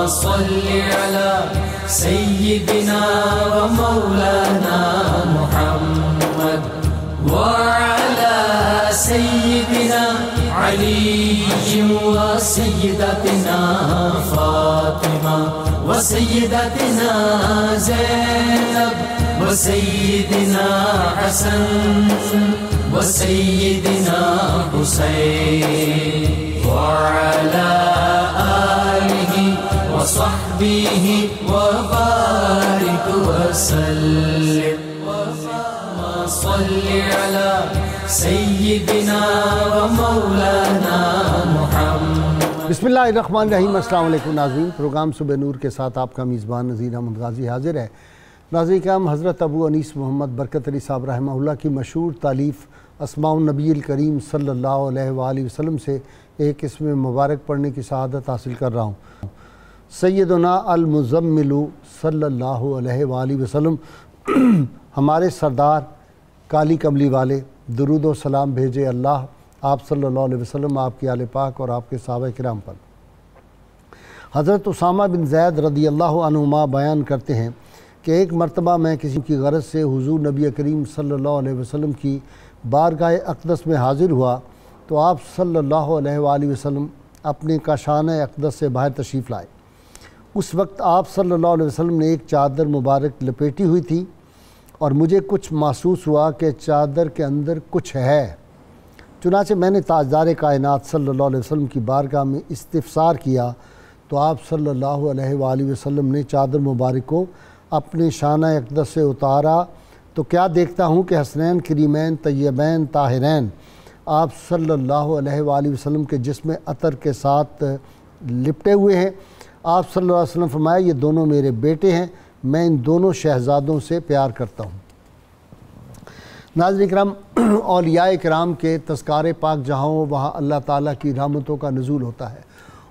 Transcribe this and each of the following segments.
صل على سيدنا ومولانا محمد وعلى سيدنا علي وسيدتنا فاطمة وسيدتنا زينب وسيدنا حسن وسيدنا حسين وعلى آله وصحبه وبارك وسلم صل على سيدنا ومولانا محمد۔ بسم اللہ الرحمن الرحیم۔ السلام علیکم ناظرین، پروگرام صبح نور کے ساتھ آپ کا میزبان نذیر احمد غازی حاضر ہے۔ ناظرین کرام، حضرت ابو انیس محمد برکت علی صاحب رحمہ اللہ کی مشہور تالیف اسماء النبی الکریم صلی اللہ علیہ وآلہ وسلم سے ایک اسم مبارک پڑھنے کی سعادت حاصل کر رہا ہوں۔ سیدنا المزمل صلی اللہ علیہ وآلہ وسلم، ہمارے سردار کالی کملی والے، درود و سلام بھیجے اللہ آپ صلی اللہ علیہ وسلم، آپ کی آل پاک اور آپ کے صحابہ کرام پر۔ حضرت اسامہ بن زید رضی اللہ عنہما بیان کرتے ہیں کہ ایک مرتبہ میں کسی کی غرض سے حضور نبی کریم صلی اللہ علیہ وسلم کی بارگاہ اقدس میں حاضر ہوا تو آپ صلی اللہ علیہ وآلہ وسلم اپنے کاشانہ اقدس سے باہر تشریف لائے۔ اس وقت آپ صلی اللہ علیہ وسلم نے ایک چادر مبارک لپیٹی ہوئی تھی اور مجھے کچھ محسوس ہوا کہ چادر کے اندر کچھ ہے۔ چنانچہ میں نے تاجدار کائنات صلی اللہ علیہ وسلم کی بارگاہ میں استفسار کیا تو آپ صلی اللہ علیہ وآلہ وسلم نے چادر مبارک کو اپنے شانہ اقدس سے اتارا تو کیا دیکھتا ہوں کہ حسنین کریمین طیبین طاہرین آپ صلی اللہ علیہ وآلہ وسلم کے جسم عطر کے ساتھ لپٹے ہوئے ہیں۔ آپ صلی اللہ علیہ وسلم فرمایا، یہ دونوں میرے بیٹے ہیں، میں ان دونوں شہزادوں سے پیار کرتا ہوں۔ ناظرین کرام، اولیاء کرام کے تذکار پاک جہاں ہو وہاں اللہ تعالیٰ کی رحمتوں کا نزول ہوتا ہے،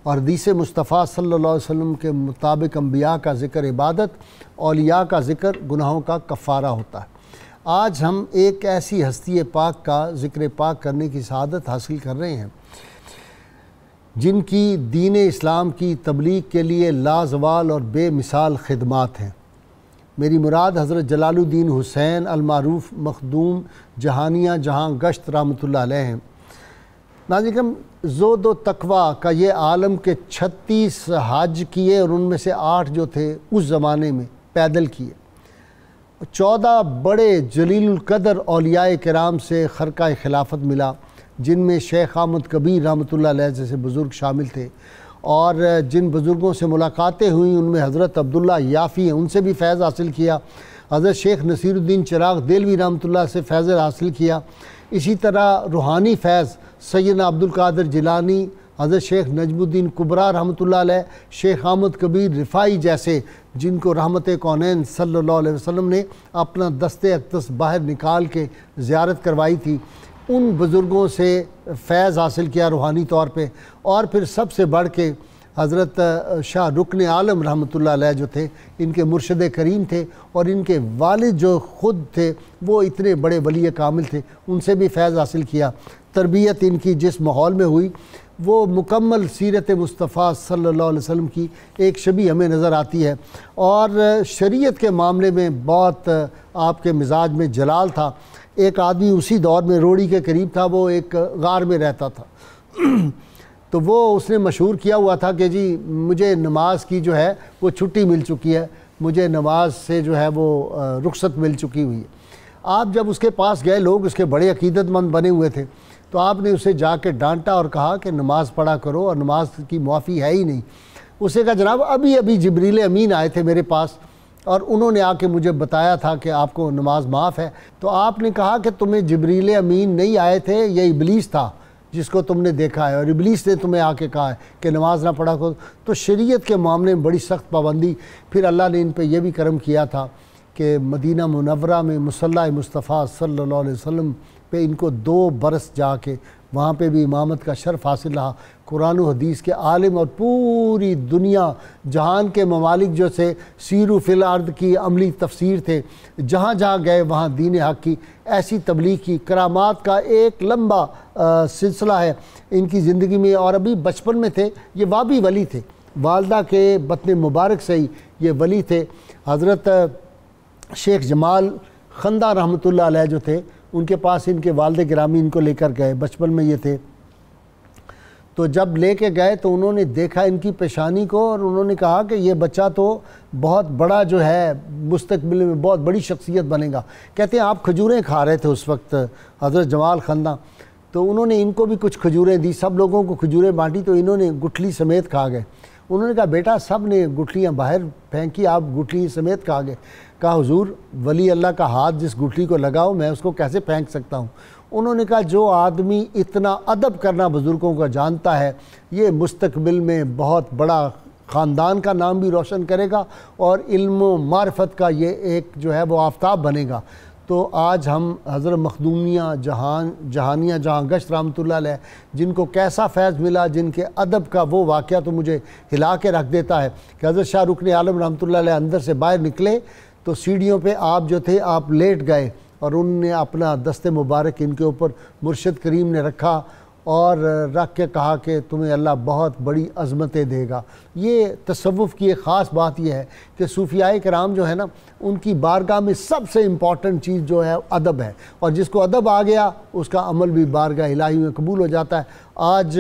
اور حدیث مصطفیٰ صلی اللہ علیہ وسلم کے مطابق انبیاء کا ذکر عبادت، اولیاء کا ذکر گناہوں کا کفارہ ہوتا ہے۔ آج ہم ایک ایسی ہستی پاک کا ذکر پاک کرنے کی سعادت حاصل کر رہے ہیں جن کی دین اسلام کی تبلیغ کے لیے لازوال اور بے مثال خدمات ہیں۔ میری مراد حضرت جلال الدین حسین المعروف مخدوم جہانیہ جہاں گشت رحمۃ اللہ علیہ ہیں۔ ناظرین، زہد و تقوی کا یہ عالم کے 36 حج کیے اور ان میں سے 8 جو تھے اس زمانے میں پیدل کیے۔ 14 بڑے جلیل القدر اولیاء کرام سے خرقہ خلافت ملا، جن میں شیخ احمد کبیر رحمۃ اللہ علیہ جیسے بزرگ شامل تھے، اور جن بزرگوں سے ملاقاتیں ہوئیں ان میں حضرت عبداللہ یافی ہیں، ان سے بھی فیض حاصل کیا۔ حضرت شیخ نصیر الدین چراغ دہلوی رحمۃ اللہ سے فیض حاصل کیا۔ اسی طرح روحانی فیض سیدنا عبدالقادر جیلانی، حضرت شیخ نجم الدین کبریٰ رحمۃ اللہ علیہ، شیخ احمد کبیر رفاعی جیسے جن کو رحمت کونین صلی اللہ علیہ وسلم نے اپنا دست اقدس باہر نکال کے زیارت کروائی تھی، ان بزرگوں سے فیض حاصل کیا روحانی طور پہ۔ اور پھر سب سے بڑھ کے حضرت شاہ رکن عالم رحمۃ اللہ علیہ جو تھے، ان کے مرشد کریم تھے، اور ان کے والد جو خود تھے وہ اتنے بڑے ولی کامل تھے، ان سے بھی فیض حاصل کیا۔ تربیت ان کی جس ماحول میں ہوئی وہ مکمل سیرت مصطفیٰ صلی اللہ علیہ وسلم کی ایک شبیہ ہمیں نظر آتی ہے، اور شریعت کے معاملے میں بہت آپ کے مزاج میں جلال تھا۔ ایک آدمی اسی دور میں روڑی کے قریب تھا، وہ ایک غار میں رہتا تھا، تو وہ اس نے مشہور کیا ہوا تھا کہ جی مجھے نماز کی جو ہے وہ چھٹی مل چکی ہے، مجھے نماز سے جو ہے وہ رخصت مل چکی ہوئی ہے۔ آپ جب اس کے پاس گئے، لوگ اس کے بڑے عقیدت مند بنے ہوئے تھے، تو آپ نے اسے جا کے ڈانٹا اور کہا کہ نماز پڑھا کرو، اور نماز کی معافی ہے ہی نہیں۔ اسے کہا جناب ابھی جبریل امین آئے تھے میرے پاس اور انہوں نے آ کے مجھے بتایا تھا کہ آپ کو نماز معاف ہے۔ تو آپ نے کہا کہ تمہیں جبریل امین نہیں آئے تھے، یہ ابلیس تھا جس کو تم نے دیکھا ہے، اور ابلیس نے تمہیں آ کے کہا ہے کہ نماز نہ پڑھا کرو۔ تو شریعت کے معاملے میں بڑی سخت پابندی۔ پھر اللہ نے ان پہ یہ بھی کرم کیا تھا کہ مدینہ منورہ میں مصلی مصطفیٰ صلی اللہ علیہ وسلم پہ ان کو 2 برس جا کے وہاں پہ بھی امامت کا شرف حاصل رہا۔ قرآن و حدیث کے عالم اور پوری دنیا جہان کے ممالک جو سے سیرو فی الارض کی عملی تفسیر تھے، جہاں جہاں گئے وہاں دین حق کی ایسی تبلیغ کی، کرامات کا ایک لمبا سلسلہ ہے ان کی زندگی میں۔ اور ابھی بچپن میں تھے، یہ وابی ولی تھے، والدہ کے بطن مبارک سے ہی یہ ولی تھے۔ حضرت شیخ جمال خندہ رحمۃ اللہ علیہ جو تھے، ان کے پاس ان کے والد گرامی ان کو لے کر گئے، بچپن میں یہ تھے، تو جب لے کے گئے تو انہوں نے دیکھا ان کی پیشانی کو، اور انہوں نے کہا کہ یہ بچہ تو بہت بڑا جو ہے مستقبل میں بہت بڑی شخصیت بنے گا۔ کہتے ہیں آپ کھجوریں کھا رہے تھے اس وقت حضرت جمال خندہ، تو انہوں نے ان کو بھی کچھ کھجوریں دی، سب لوگوں کو کھجوریں بانٹی، تو انہوں نے گٹھلی سمیت کھا گئے۔ انہوں نے کہا بیٹا سب نے گٹھلیاں باہر پھینکی، آپ گٹھلی سمیت کھا گئے۔ کہا حضور ولی اللہ کا ہاتھ جس گٹھلی کو لگاؤ میں اس کو کیسے پھینک سکتا ہوں؟ انہوں نے کہا جو آدمی اتنا ادب کرنا بزرگوں کا جانتا ہے، یہ مستقبل میں بہت بڑا خاندان کا نام بھی روشن کرے گا اور علم و معرفت کا یہ ایک جو ہے وہ آفتاب بنے گا۔ تو آج ہم حضرت مخدومیہ جہانیہ جہاں گشت رحمۃ اللہ علیہ جن کو کیسا فیض ملا، جن کے ادب کا وہ واقعہ تو مجھے ہلا کے رکھ دیتا ہے کہ حضرت شاہ رکن عالم رحمۃ اللہ علیہ اندر سے باہر نکلے تو سیڑھیوں پہ آپ جو تھے آپ لیٹ گئے، اور ان نے اپنا دست مبارک ان کے اوپر مرشد کریم نے رکھا اور رکھ کے کہا کہ تمہیں اللہ بہت بڑی عظمتیں دے گا۔ یہ تصوف کی ایک خاص بات یہ ہے کہ صوفیاء کرام جو ہے نا، ان کی بارگاہ میں سب سے امپورٹنٹ چیز جو ہے ادب ہے، اور جس کو ادب آ گیا اس کا عمل بھی بارگاہ الہی میں قبول ہو جاتا ہے۔ آج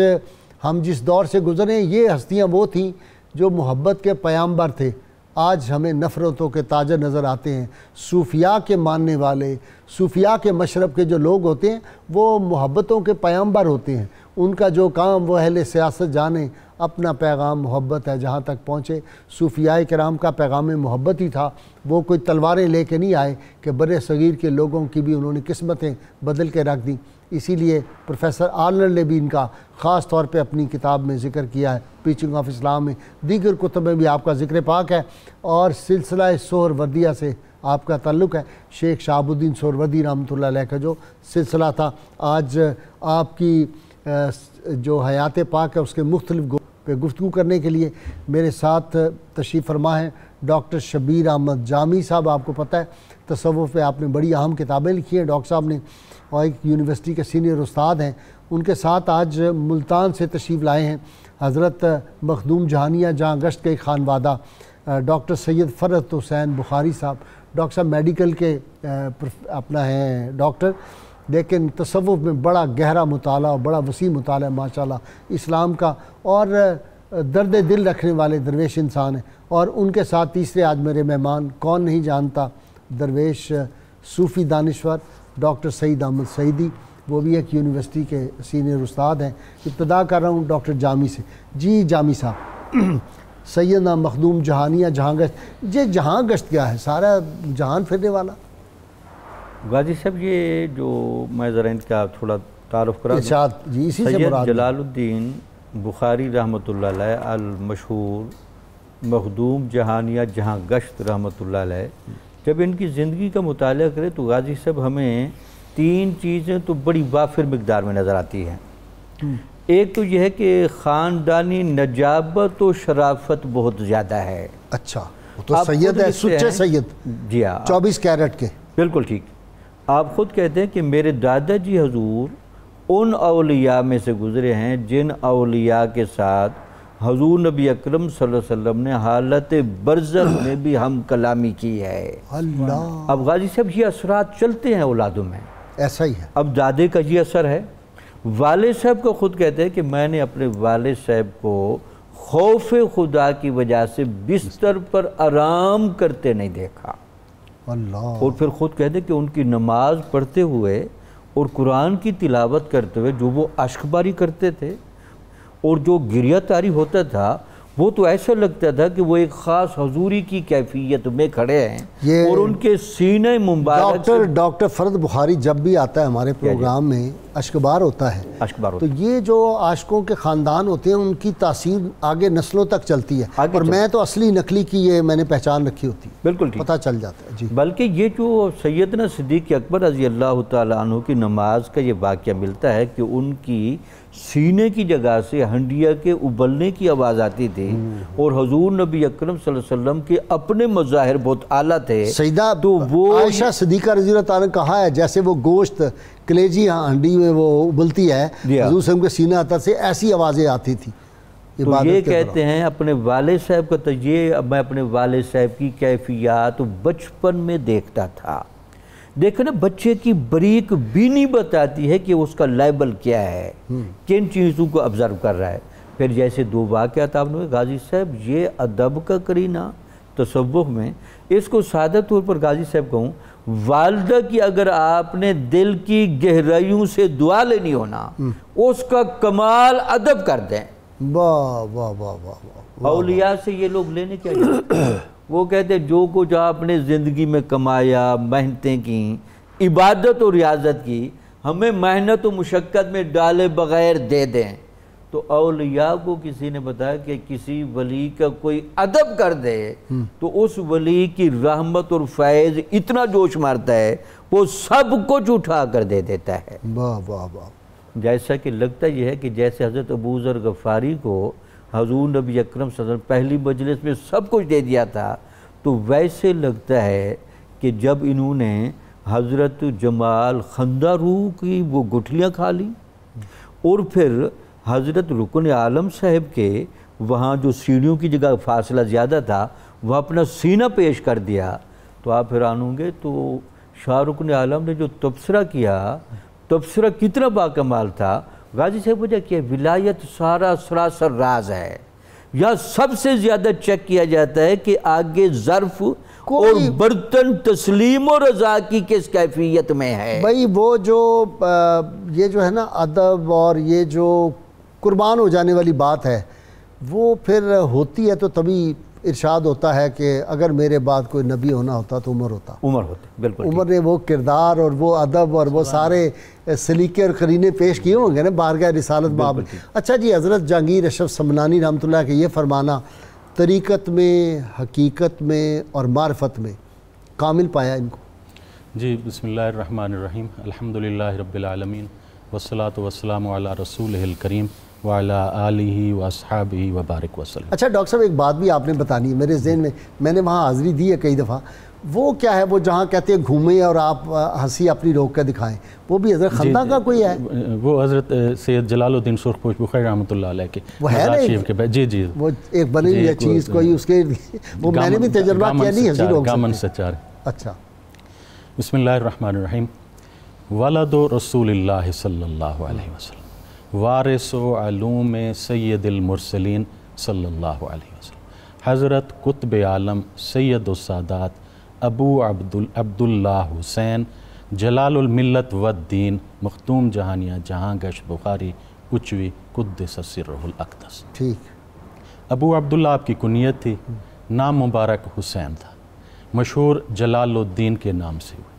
ہم جس دور سے گزرے یہ ہستیاں وہ تھیں جو محبت کے پیامبر تھے، آج ہمیں نفرتوں کے تاجر نظر آتے ہیں۔ صوفیاء کے ماننے والے، صوفیاء کے مشرب کے جو لوگ ہوتے ہیں وہ محبتوں کے پیامبر ہوتے ہیں، ان کا جو کام وہ اہل سیاست جانے، اپنا پیغام محبت ہے جہاں تک پہنچے۔ صوفیاء کرام کا پیغام محبت ہی تھا، وہ کوئی تلواریں لے کے نہیں آئے کہ بر صغیر کے لوگوں کی بھی انہوں نے قسمتیں بدل کے رکھ دیں۔ اسی لیے پروفیسر آرنلڈ نے بھی ان کا خاص طور پہ اپنی کتاب میں ذکر کیا ہے، ٹیچنگ آف اسلام میں، دیگر کتب میں بھی آپ کا ذکر پاک ہے، اور سلسلہ سہروردیہ سے آپ کا تعلق ہے، شیخ شہاب الدین سہروردی رحمۃ اللہ علیہ کا جو سلسلہ تھا۔ آج آپ کی جو حیات پاک ہے اس کے مختلف پہ گفتگو کرنے کے لیے میرے ساتھ تشریف فرما ہیں ڈاکٹر شبیر احمد جامی صاحب۔ آپ کو پتہ ہے تصوف پہ آپ نے بڑی اہم کتابیں لکھی ہیں ڈاکٹر صاحب نے، اور ایک یونیورسٹی کے سینئر استاد ہیں۔ ان کے ساتھ آج ملتان سے تشریف لائے ہیں حضرت مخدوم جہانیہ جہاں گشت کے خانوادہ ڈاکٹر سید فرحت حسین بخاری صاحب۔ ڈاکٹر صاحب میڈیکل کے اپنا ہیں ڈاکٹر، لیکن تصوف میں بڑا گہرا مطالعہ اور بڑا وسیع مطالعہ ماشاءاللہ اسلام کا، اور درد دل رکھنے والے درویش انسان ہیں۔ اور ان کے ساتھ تیسرے آج میرے مہمان، کون نہیں جانتا، درویش صوفی دانشور ڈاکٹر سعید احمد سعیدی، وہ بھی ایک یونیورسٹی کے سینئر استاد ہیں۔ ابتدا کر رہا ہوں ڈاکٹر جامی سے۔ جی جامی صاحب، سیدنا مخدوم جہانیہ جہاں گشت، یہ جہاں گشت کیا ہے؟ سارا جہان پھرنے والا؟ غازی صاحب یہ جو میں ذرا ان کا تھوڑا تعارف کرا ارشاد جی، اسی سے سید مراد جلال الدین بخاری رحمۃ اللہ علیہ المشہور مخدوم جہانیہ جہاں گشت رحمۃ اللہ علیہ، جب ان کی زندگی کا مطالعہ کرے تو غازی صاحب ہمیں تین چیزیں تو بڑی وافر مقدار میں نظر آتی ہیں۔ ایک تو یہ ہے کہ خاندانی نجابت و شرافت بہت زیادہ ہے۔ اچھا، وہ تو سید ہے، سچے سید، جی ہاں، 24 کیرٹ کے۔ بالکل ٹھیک۔ آپ خود کہتے ہیں کہ میرے دادا جی حضور ان اولیاء میں سے گزرے ہیں جن اولیاء کے ساتھ حضور نبی اکرم صلی اللہ علیہ وسلم نے حالت برزخ میں بھی ہم کلامی کی ہے۔ اللہ، اب غازی صاحب یہ اثرات چلتے ہیں اولادوں میں، ایسا ہی ہے۔ اب دادے کا یہ اثر ہے۔ والد صاحب کو خود کہتے ہیں کہ میں نے اپنے والد صاحب کو خوف خدا کی وجہ سے بستر پر آرام کرتے نہیں دیکھا، اللہ، اور پھر خود کہتے ہیں کہ ان کی نماز پڑھتے ہوئے اور قرآن کی تلاوت کرتے ہوئے جو وہ اشک باری کرتے تھے اور جو گریہ طاری ہوتا تھا، وہ تو ایسا لگتا تھا کہ وہ ایک خاص حضوری کی کیفیت میں کھڑے ہیں، اور ان کے سینہ مبارک ڈاکٹر فرد بخاری جب بھی آتا ہے ہمارے پروگرام میں اشکبار ہوتا ہے، اشکبار ہوتا تو یہ جو عاشقوں کے خاندان ہوتے ہیں ان کی تاثیر آگے نسلوں تک چلتی ہے، اور میں تو اصلی نقلی کی یہ میں نے پہچان رکھی ہوتی ہے، بالکل ٹھیک، پتہ چل جاتا ہے۔ جی، بلکہ یہ جو سیدنا صدیق اکبر رضی اللہ تعالیٰ عنہ کی نماز کا یہ واقعہ ملتا ہے کہ ان کی سینے کی جگہ سے ہنڈیا کے ابلنے کی آواز آتی تھی، اور حضور نبی اکرم صلی اللہ علیہ وسلم کے اپنے مظاہر بہت اعلیٰ تھے۔ سیدہ تو وہ عائشہ صدیقہ رضی اللہ تعالیٰ نے کہا ہے جیسے وہ گوشت کلیجی ہنڈی میں وہ ابلتی ہے، حضور صلی اللہ علیہ وسلم کے سینہ اطہر سے ایسی آوازیں آتی تھی۔ تو یہ کہتے ہیں اپنے والد صاحب کا تجزیہ، میں اپنے والد صاحب کی کیفیات بچپن میں دیکھتا تھا۔ دیکھو نا، بچے کی بریک بینی بتاتی ہے کہ اس کا لیبل کیا ہے، کن چیزوں کو آبزرو کر رہا ہے۔ پھر جیسے 2 واقعات آپ نے، غازی صاحب یہ ادب کا کرینہ تصوف میں، اس کو سادہ طور پر غازی صاحب کہوں، والدہ کی اگر آپ نے دل کی گہرائیوں سے دعا لینی ہونا، اس کا کمال ادب کر دیں۔ واہ واہ واہ واہ، اولیاء سے یہ لوگ لینے کیا جاتے ہیں؟ وہ کہتے ہیں جو کچھ آپ نے زندگی میں کمایا، محنتیں کی، عبادت اور ریاضت کی، ہمیں محنت و مشقت میں ڈالے بغیر دے دیں۔ تو اولیاء کو کسی نے بتایا کہ کسی ولی کا کوئی ادب کر دے تو اس ولی کی رحمت اور فیض اتنا جوش مارتا ہے، وہ سب کچھ اٹھا کر دے دیتا ہے۔ واہ واہ واہ۔ جیسا کہ لگتا یہ ہے کہ جیسے حضرت ابو ذر غفاری کو حضور نبی اکرم صلی اللہ علیہ وسلم پہلی مجلس میں سب کچھ دے دیا تھا، تو ویسے لگتا ہے کہ جب انہوں نے حضرت جمال خندہ روح کی وہ گٹھلیاں کھا لی، اور پھر حضرت رکن عالم صاحب کے وہاں جو سیڑھیوں کی جگہ فاصلہ زیادہ تھا، وہ اپنا سینہ پیش کر دیا، تو آپ حیران ہوں گے تو شاہ رکن عالم نے جو تبصرہ کیا، تبصرہ کتنا باکمال تھا۔ غازی صاحب وجہ کیا، ولایت سارا سراسر راز ہے، یا سب سے زیادہ چیک کیا جاتا ہے کہ آگے ظرف اور برتن تسلیم و رضا کی کس کیفیت میں ہے۔ بھائی وہ جو یہ جو ہے نا ادب اور یہ جو قربان ہو جانے والی بات ہے، وہ پھر ہوتی ہے تو تبھی ارشاد ہوتا ہے کہ اگر میرے بعد کوئی نبی ہونا ہوتا تو عمر ہوتا۔ عمر ہوتے، بالکل عمر نے وہ کردار اور وہ ادب اور وہ سارے سلیقے اور قرینے پیش کیے ہوں گے نا بارگاہ رسالت باب۔ اچھا جی، حضرت جہانگیر اشرف سمنانی رحمۃ اللہ کے یہ فرمانا طریقت میں، حقیقت میں اور معرفت میں کامل پایا ان کو؟ جی، بسم اللہ الرحمن الرحیم، الحمدللہ رب العالمین، والصلاة والسلام علی رسولہ الکریم وعلی آلہ واصحابہ وبارک وسلم۔ اچھا ڈاکٹر صاحب، ایک بات بھی آپ نے بتانی ہے میرے ذہن میں نے وہاں حاضری دی ہے کئی دفعہ، وہ کیا ہے وہ جہاں کہتے ہیں گھومیں اور آپ ہنسی اپنی روک کے دکھائیں، وہ بھی حضرت خندہ کا کوئی ہے؟ وہ حضرت سید جلال الدین سرخ پوش بخاری رحمۃ اللہ علیہ کے مزار شریف کے بعد، جی جی، وہ ایک بنی ہوئی چیز کوئی اس کے، وہ میں نے بھی تجربہ کیا نہیں ہنسی روک گامن سچار۔ اچھا، بسم اللہ الرحمن الرحیم، ولد رسول اللہ صلی اللہ علیہ وسلم، وارث و علوم سید المرسلین صلی اللہ علیہ وسلم، حضرت قطب عالم سید السادات ابو عبداللہ حسین جلال الملت والدین مختوم جہانیہ جہاں گشت بخاری اچوی قدس سرہ الاقدس۔ ٹھیک۔ ابو عبداللہ آپ کی کنیت تھی، نام مبارک حسین تھا، مشہور جلال الدین کے نام سے ہوئی۔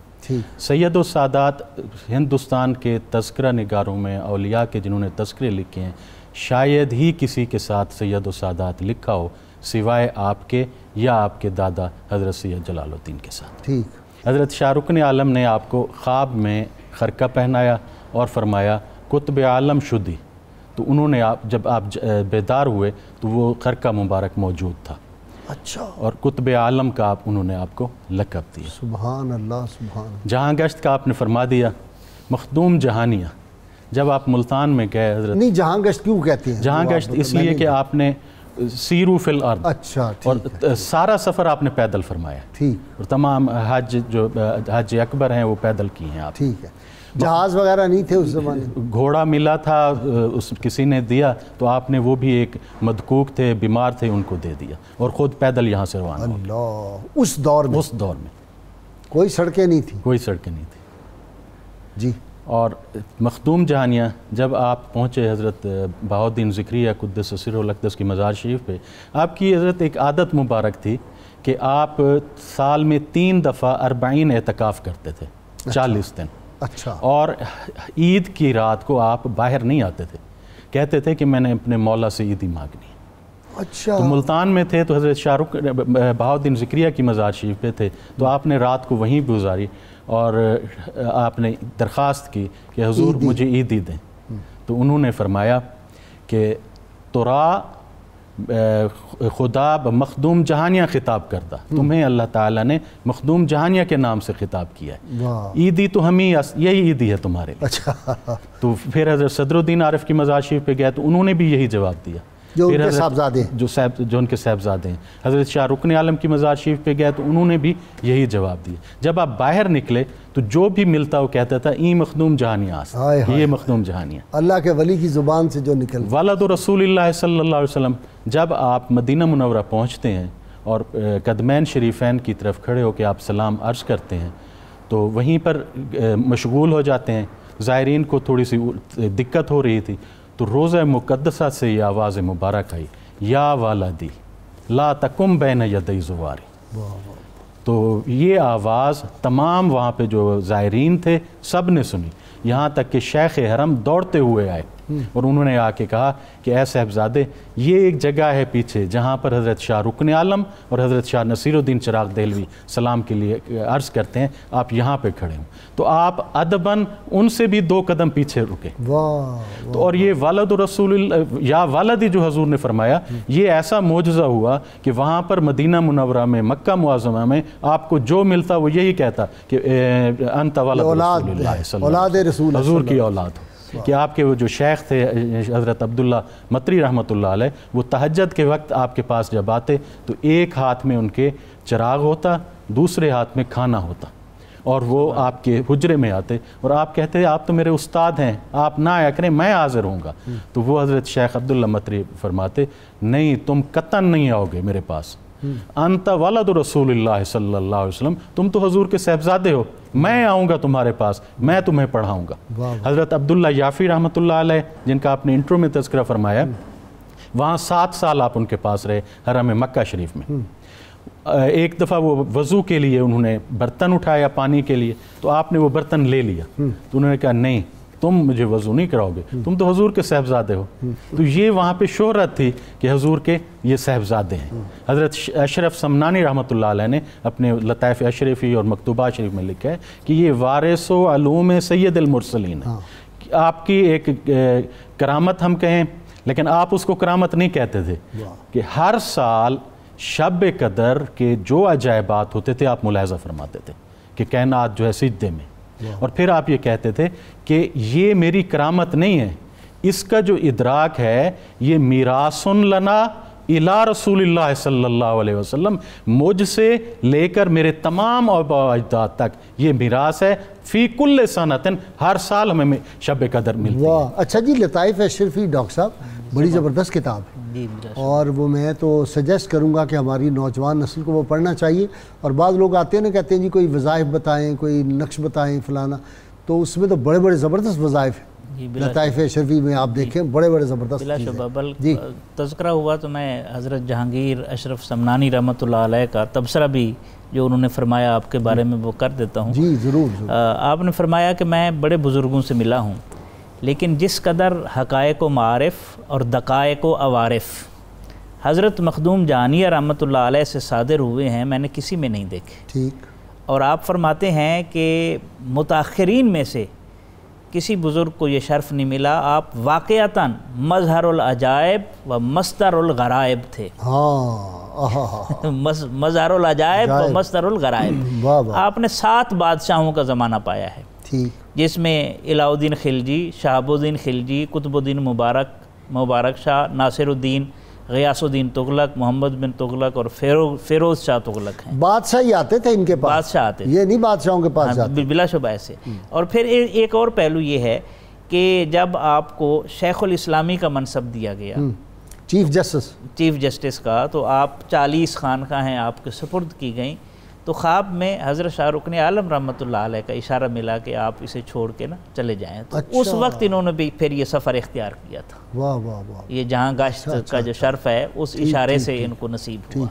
سید السادات ہندوستان کے تذکرہ نگاروں میں اولیاء کے جنہوں نے تذکرے لکھے ہیں، شاید ہی کسی کے ساتھ سید السادات لکھا ہو سوائے آپ کے یا آپ کے دادا حضرت سید جلال الدین کے ساتھ۔ ٹھیک۔ حضرت شاہ رکن عالم نے آپ کو خواب میں خرقہ پہنایا اور فرمایا قطب عالم شدی، تو انہوں نے جب آپ بیدار ہوئے تو وہ خرقہ مبارک موجود تھا۔ اچھا، اور قطب عالم کا انہوں نے آپ کو لقب دیا۔ سبحان اللہ، سبحان اللہ۔ جہاں گشت کا آپ نے فرما دیا، مخدوم جہانیہ، جب آپ ملتان میں گئے حضرت، نہیں جہاں گشت کیوں کہتے ہیں؟ جہاں گشت اس لیے کہ آپ نے سیرو فی الارض، اچھا، اور سارا سفر آپ نے پیدل فرمایا، ٹھیک، اور تمام حج جو حج اکبر ہیں وہ پیدل کی ہیں آپ۔ ٹھیک ہے۔ جہاز وغیرہ نہیں تھے اس زمانے میں؟ گھوڑا ملا تھا، کسی نے دیا تو آپ نے وہ بھی، ایک مدکوک تھے بیمار تھے ان کو دے دیا، اور خود پیدل یہاں سے روانہ ہو گئے۔ اللہ، اس دور میں؟ اس دور میں کوئی سڑکیں نہیں تھیں؟ کوئی سڑکیں نہیں تھی جی۔ اور مخدوم جہانیہ جب آپ پہنچے حضرت بہاؤالدین ذکریہ قدس سرہ الاقدس کی مزار شریف پہ، آپ کی حضرت ایک عادت مبارک تھی کہ آپ سال میں 3 دفعہ 40 اعتکاف کرتے تھے، 40 دن۔ اچھا۔ اور عید کی رات کو آپ باہر نہیں آتے تھے، کہتے تھے کہ میں نے اپنے مولا سے عیدی مانگنی ہے۔ اچھا۔ تو ملتان میں تھے تو حضرت شاہ رکن بہاؤالدین ذکریہ کی مزار شریف پہ تھے، تو آپ نے رات کو وہیں گزاری اور آپ نے درخواست کی کہ حضور مجھے عیدی دیں، تو انہوں نے فرمایا کہ ترا خدا بمخدوم جہانیہ خطاب کردہ، تمہیں اللہ تعالیٰ نے مخدوم جہانیہ کے نام سے خطاب کیا ہے، عیدی تو ہم ہی، یہی عیدی ہے تمہارے لیے۔ اچھا۔ تو پھر حضرت صدر الدین عارف کی مزار شریف پہ گیا تو انہوں نے بھی یہی جواب دیا جو ان کے صاحبزادے ہیں، جو ان کے صاحبزادے ہیں. حضرت شاہ رکن عالم کی مزار شریف پہ گئے تو انہوں نے بھی یہی جواب دیا. جب آپ باہر نکلے تو جو بھی ملتا وہ کہتا تھا ای مخدوم جہانیاں، یہ مخدوم جہانیاں، اللہ کے ولی کی زبان سے جو نکل. والد رسول اللہ صلی اللہ علیہ وسلم جب آپ مدینہ منورہ پہنچتے ہیں اور قدمین شریفین کی طرف کھڑے ہو کے آپ سلام عرض کرتے ہیں تو وہیں پر مشغول ہو جاتے ہیں. زائرین کو تھوڑی سی دقت ہو رہی تھی تو روضہ مقدسہ سے یہ آواز مبارک آئی، یا والدی لا تکم بین یدی زواری. تو یہ آواز تمام وہاں پہ جو زائرین تھے سب نے سنی، یہاں تک کہ شیخ حرم دوڑتے ہوئے آئے اور انہوں نے آ کے کہا کہ اے صاحبزادے یہ ایک جگہ ہے پیچھے جہاں پر حضرت شاہ رکن عالم اور حضرت شاہ نصیر الدین چراغ دہلوی سلام کے لیے عرض کرتے ہیں، آپ یہاں پہ کھڑے ہوں. تو آپ ادباً ان سے بھی 2 قدم پیچھے رکے. تو اور یہ والد رسول اللہ یا والدی جو حضور نے فرمایا، یہ ایسا معجزہ ہوا کہ وہاں پر مدینہ منورہ میں مکہ معظمہ میں آپ کو جو ملتا وہ یہی کہتا کہ انت والد رسول اللہ صلی اللہ علیہ وسلم، حضور کی اولاد ہو. کہ آپ کے وہ جو شیخ تھے حضرت عبداللہ مطری رحمۃ اللہ علیہ، وہ تہجد کے وقت آپ کے پاس جب آتے تو ایک ہاتھ میں ان کے چراغ ہوتا، دوسرے ہاتھ میں کھانا ہوتا، اور وہ آپ کے حجرے میں آتے اور آپ کہتے آپ تو میرے استاد ہیں، آپ نہ آیا کریں، میں حاضر ہوں گا. تو وہ حضرت شیخ عبداللہ مطری فرماتے نہیں، تم قطعاً نہیں آؤ گے میرے پاس، انت ولد رسول اللہ صلی اللہ علیہ وسلم، تم تو حضور کے صاحبزادے ہو، میں آؤں گا تمہارے پاس، میں تمہیں پڑھاؤں گا. حضرت عبداللہ یافی رحمۃ اللہ علیہ جن کا آپ نے انٹرو میں تذکرہ فرمایا، وہاں 7 سال آپ ان کے پاس رہے حرم مکہ شریف میں. ایک دفعہ وہ وضو کے لیے انہوں نے برتن اٹھایا پانی کے لیے تو آپ نے وہ برتن لے لیا تو انہوں نے کہا نہیں تم مجھے وضو نہیں کراؤ گے، تم تو حضور کے صاحبزادے ہو. تو یہ وہاں پہ شہرت تھی کہ حضور کے یہ صاحبزادے ہیں. حضرت اشرف سمنانی رحمۃ اللہ علیہ نے اپنے لطائف اشرفی اور مکتوبات شریف میں لکھا ہے کہ یہ وارث و علوم سید المرسلین ہے. آپ کی ایک کرامت ہم کہیں لیکن آپ اس کو کرامت نہیں کہتے تھے کہ ہر سال شب قدر کے جو عجائبات ہوتے تھے آپ ملاحظہ فرماتے تھے کہ کائنات جو ہے سجدے میں، اور پھر آپ یہ کہتے تھے کہ یہ میری کرامت نہیں ہے، اس کا جو ادراک ہے یہ میراث لنا الی رسول اللہ صلی اللہ علیہ وسلم، مجھ سے لے کر میرے تمام آباء و اجداد تک یہ میراث ہے، فی کل سنۃ، ہر سال ہمیں شب قدر ملتی ہے. اچھا جی، لطائف اشرفی ڈاکٹر صاحب بڑی زبردست کتاب ہے اور وہ میں تو سجیسٹ کروں گا کہ ہماری نوجوان نسل کو وہ پڑھنا چاہیے. اور بعض لوگ آتے ہیں نا کہتے ہیں جی کوئی وظائف بتائیں، کوئی نقش بتائیں فلانا، تو اس میں تو بڑے بڑے زبردست وظائف ہیں. لطائف اشرفی میں آپ دیکھیں بڑے بڑے زبردست بلا شبہ. بل تذکرہ ہوا تو میں حضرت جہانگیر اشرف سمنانی رحمۃ اللہ علیہ کا تبصرہ بھی جو انہوں نے فرمایا آپ کے بارے میں وہ کر دیتا ہوں. جی ضرور. آپ نے فرمایا کہ میں بڑے بزرگوں سے ملا ہوں لیکن جس قدر حقائق و معارف اور دقائق و عوارف حضرت مخدوم جہانیہ رحمۃ اللہ علیہ سے صادر ہوئے ہیں میں نے کسی میں نہیں دیکھے. ٹھیک. اور آپ فرماتے ہیں کہ متاخرین میں سے کسی بزرگ کو یہ شرف نہیں ملا، آپ واقعتاً مظہر العجائب و مصدر الغرائب تھے. مظہر العجائب و مصدر الغرائب. آپ نے 7 بادشاہوں کا زمانہ پایا ہے جس میں علاء الدین خلجی، شہاب الدین خلجی، قطب الدین مبارک شاہ، ناصر الدین، غیاث الدین تغلق، محمد بن تغلق اور فیروز شاہ تغلق ہیں. بادشاہ ہی آتے تھے ان کے پاس، بادشاہ آتے تھے، یہ نہیں بادشاہوں کے پاس جاتے. بلا شبہ ایسے. اور پھر ایک اور پہلو یہ ہے کہ جب آپ کو شیخ الاسلامی کا منصب دیا گیا، چیف جسٹس کا، تو آپ 40 خانقاہیں آپ کے سپرد کی گئیں. تو خواب میں حضرت شاہ رکن عالم رحمۃ اللہ علیہ کا اشارہ ملا کہ آپ اسے چھوڑ کے نا چلے جائیں. تو اس وقت انہوں نے بھی پھر یہ سفر اختیار کیا تھا. واہ واہ واہ. یہ جہاں گشت کا جو شرف ہے اس اشارے سے ان کو نصیب ہوا.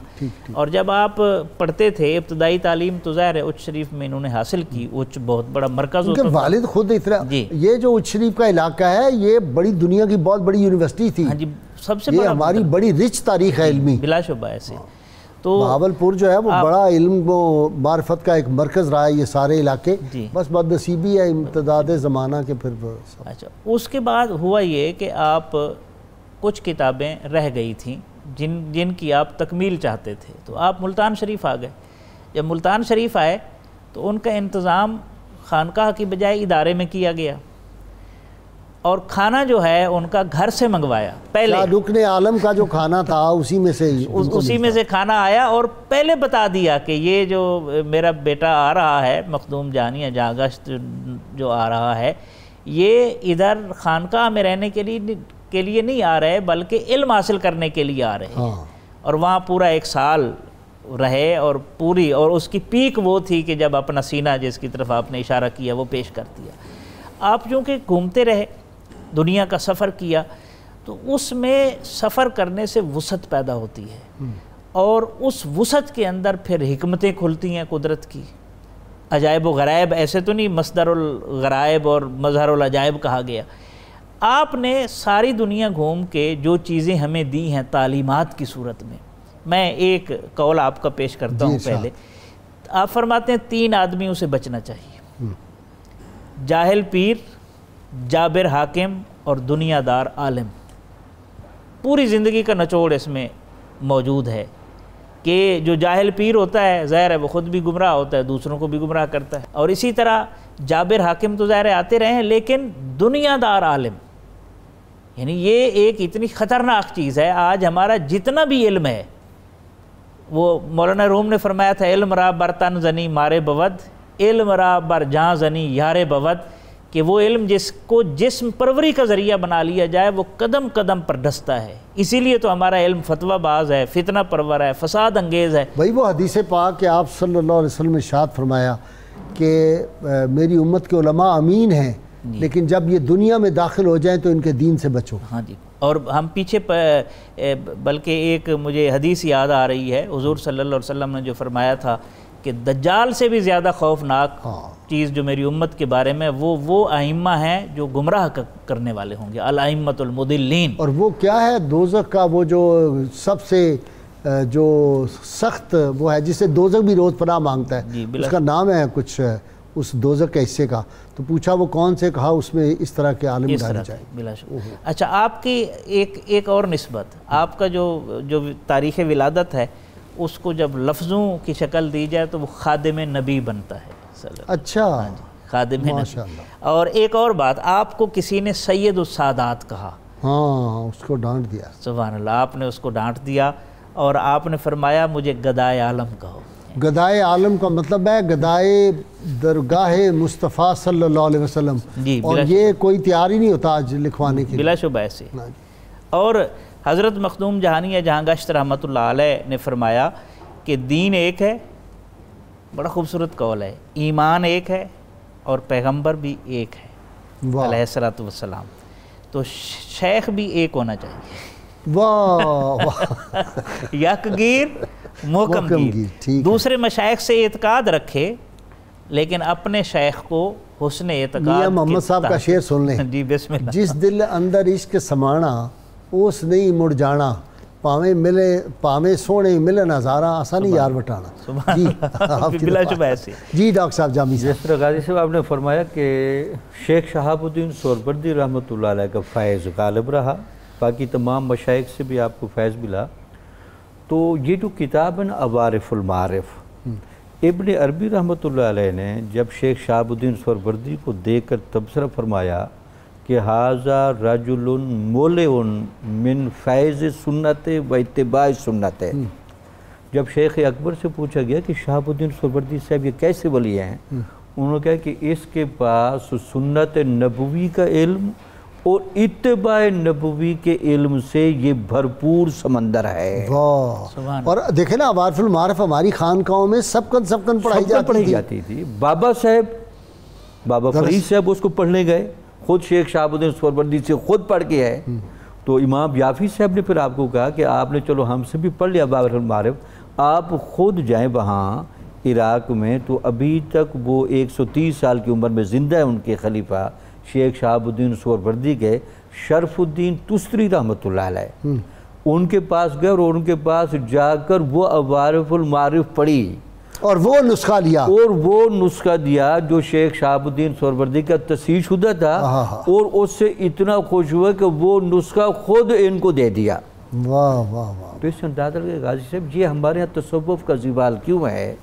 اور جب آپ پڑھتے تھے ابتدائی تعلیم تو ظاہر ہے اچ شریف میں انہوں نے حاصل کی. اچ بہت بڑا مرکز ہوتا تھا. والد خود اتنا یہ جو اچ شریف کا علاقہ ہے یہ بڑی دنیا کی بہت بڑی یونیورسٹی تھی. ہاں جی، سب سے بڑا، ہماری بڑی رچ تاریخ ہے علمی. بلا شبہ ایسے. تو بہاولپور جو ہے وہ بڑا علم و معرفت کا ایک مرکز رہا ہے. یہ سارے علاقے بس بد نصیبی ہے امتداد زمانہ کے. پھر اچھا، اس کے بعد ہوا یہ کہ آپ کچھ کتابیں رہ گئی تھیں جن کی آپ تکمیل چاہتے تھے تو آپ ملتان شریف آ گئے. جب ملتان شریف آئے تو ان کا انتظام خانقاہ کی بجائے ادارے میں کیا گیا اور کھانا جو ہے ان کا گھر سے منگوایا پہلے، رکن عالم کا جو کھانا تھا اسی میں سے کھانا آیا، اور پہلے بتا دیا کہ یہ جو میرا بیٹا آ رہا ہے مخدوم جہانیہ جہاں گشت جو آ رہا ہے، یہ ادھر خانقاہ میں رہنے کے لیے نہیں آ رہے بلکہ علم حاصل کرنے کے لیے آ رہے ہیں، اور وہاں پورا 1 سال رہے، اور اس کی پیک وہ تھی کہ جب اپنا سینہ جس کی طرف آپ نے اشارہ کیا وہ پیش کر دیا۔ آپ چونکہ گھومتے رہے، دنیا کا سفر کیا، تو اس میں سفر کرنے سے وسعت پیدا ہوتی ہے، اور اس وسعت کے اندر پھر حکمتیں کھلتی ہیں قدرت کی۔ عجائب و غرائب ایسے تو نہیں مصدر الغرائب اور مظہر العجائب کہا گیا۔ آپ نے ساری دنیا گھوم کے جو چیزیں ہمیں دی ہیں تعلیمات کی صورت میں ایک قول آپ کا پیش کرتا ہوں پہلے۔ آپ فرماتے ہیں 3 آدمیوں سے بچنا چاہیے، جاہل پیر، جابر حاکم اور دنیا دار عالم۔ پوری زندگی کا نچوڑ اس میں موجود ہے کہ جو جاہل پیر ہوتا ہے ظاہر ہے وہ خود بھی گمراہ ہوتا ہے، دوسروں کو بھی گمراہ کرتا ہے، اور اسی طرح جابر حاکم تو ظاہر آتے رہے ہیں، لیکن دنیا دار عالم، یعنی یہ ایک اتنی خطرناک چیز ہے۔ آج ہمارا جتنا بھی علم ہے، وہ مولانا روم نے فرمایا تھا علم را بر تن زنی مارے بود، علم را بر جاں زنی یارے بود، کہ وہ علم جس کو جسم پروری کا ذریعہ بنا لیا جائے وہ قدم قدم پر ڈستا ہے۔ اسی لیے تو ہمارا علم فتویٰ باز ہے، فتنہ پرور ہے، فساد انگیز ہے۔ بھائی وہ حدیث پاک کہ آپ صلی اللہ علیہ وسلم نے ارشاد فرمایا کہ میری امت کے علماء امین ہیں، لیکن جب یہ دنیا میں داخل ہو جائیں تو ان کے دین سے بچو۔ ہاں جی، اور ہم پیچھے بلکہ ایک مجھے حدیث یاد آ رہی ہے، حضور صلی اللہ علیہ وسلم نے جو فرمایا تھا کہ دجال سے بھی زیادہ خوفناک چیز جو میری امت کے بارے میں وہ ائمہ ہیں جو گمراہ کرنے والے ہوں گے، الائمۃ المضلین۔ اور وہ کیا ہے دوزخ کا وہ جو سب سے جو سخت وہ ہے جسے دوزخ بھی روز پناہ مانگتا ہے، اس کا نام ہے کچھ اس دوزخ کے حصے کا، تو پوچھا وہ کون سے، کہا اس میں اس طرح کے عالم ڈالے جائے۔ بلا شبہ۔ اچھا، آپ کی ایک اور نسبت، آپ کا جو تاریخ ولادت ہے اس کو جب لفظوں کی شکل دی جائے تو وہ خادم نبی بنتا ہے۔ اچھا، خادم نبی۔ اور ایک اور بات، آپ کو کسی نے سید السادات کہا، ہاں اس کو ڈانٹ دیا، سبحان اللہ، آپ نے اس کو ڈانٹ دیا، اور آپ نے فرمایا مجھے گدائے عالم کہو۔ گدائے عالم کا مطلب ہے گدائے درگاہ مصطفیٰ صلی اللہ علیہ وسلم، اور یہ کوئی تیار ہی نہیں ہوتا آج لکھوانے کے لیے، بلا شبہ ایسے۔ اور حضرت مخدوم جہانیہ جہاں گشت رحمۃ اللہ علیہ نے فرمایا کہ دین ایک ہے، بڑا خوبصورت قول ہے، ایمان ایک ہے، اور پیغمبر بھی ایک ہے علیہ الصلوۃ والسلام، تو شیخ بھی ایک ہونا چاہیے۔ واہ یکگیر محکم گیر، دوسرے مشائخ سے اعتقاد رکھے لیکن اپنے شیخ کو حسن اعتقاد۔ میاں محمد صاحب کا شعر سن لیں، جی بسم اللہ۔ جس دل اندر عشق سمانا اس نہیں مڑ جانا، پاویں سونے ملن ہزاراں آسانی یار وٹانا۔ جی بلا شبہ ایسے۔ جی ڈاکٹر صاحب جامی صاحب، جس طرح غازی صاحب آپ نے فرمایا کہ شیخ شہاب الدین سہروردی رحمۃ اللہ علیہ کا فیض غالب رہا، باقی تمام مشائخ سے بھی آپ کو فیض ملا، تو یہ جو کتاب ہے نا عوارف المعارف، ابن عربی رحمۃ اللہ علیہ نے جب شیخ شہاب الدین سہروردی کو دیکھ کر تبصرہ فرمایا کہ ھذا رجل مولع من فیض سنت و اتباع سنت، جب شیخ اکبر سے پوچھا گیا کہ شہاب الدین سہروردی صاحب یہ کیسے ولی ہیں، انہوں نے کہا کہ اس کے پاس سنت نبوی کا علم اور اتباع نبوی کے علم سے یہ بھرپور سمندر ہے۔ اور دیکھیں نا عوارف المعارف ہماری خانقاہوں میں سبکن پڑھائی جاتی تھی۔ بابا فرید صاحب اس کو پڑھنے گئے، خود شیخ شہاب الدین سہروردی سے خود پڑھ کے ہے، تو امام یافی صاحب نے پھر آپ کو کہا کہ آپ نے چلو ہم سے بھی پڑھ لیا عوارف المعارف، آپ خود جائیں وہاں عراق میں، تو ابھی تک وہ 130 سال کی عمر میں زندہ ہے ان کے خلیفہ شیخ شہاب الدین سہروردی کے شرف الدین تستری رحمۃ اللہ علیہ، ان کے پاس گئے اور ان کے پاس جا کر وہ عوارف المعارف پڑھی اور وہ نسخہ دیا جو شیخ شہاب الدین سہروردی کا تصحیح شدہ تھا، اور اس سے اتنا خوش ہوا کہ وہ نسخہ خود ان کو دے دیا۔ واہ واہ واہ، تو اس سے اندازہ لگے غازی صاحب یہ ہمارے یہاں تصوف کا زوال کیوں ہے؟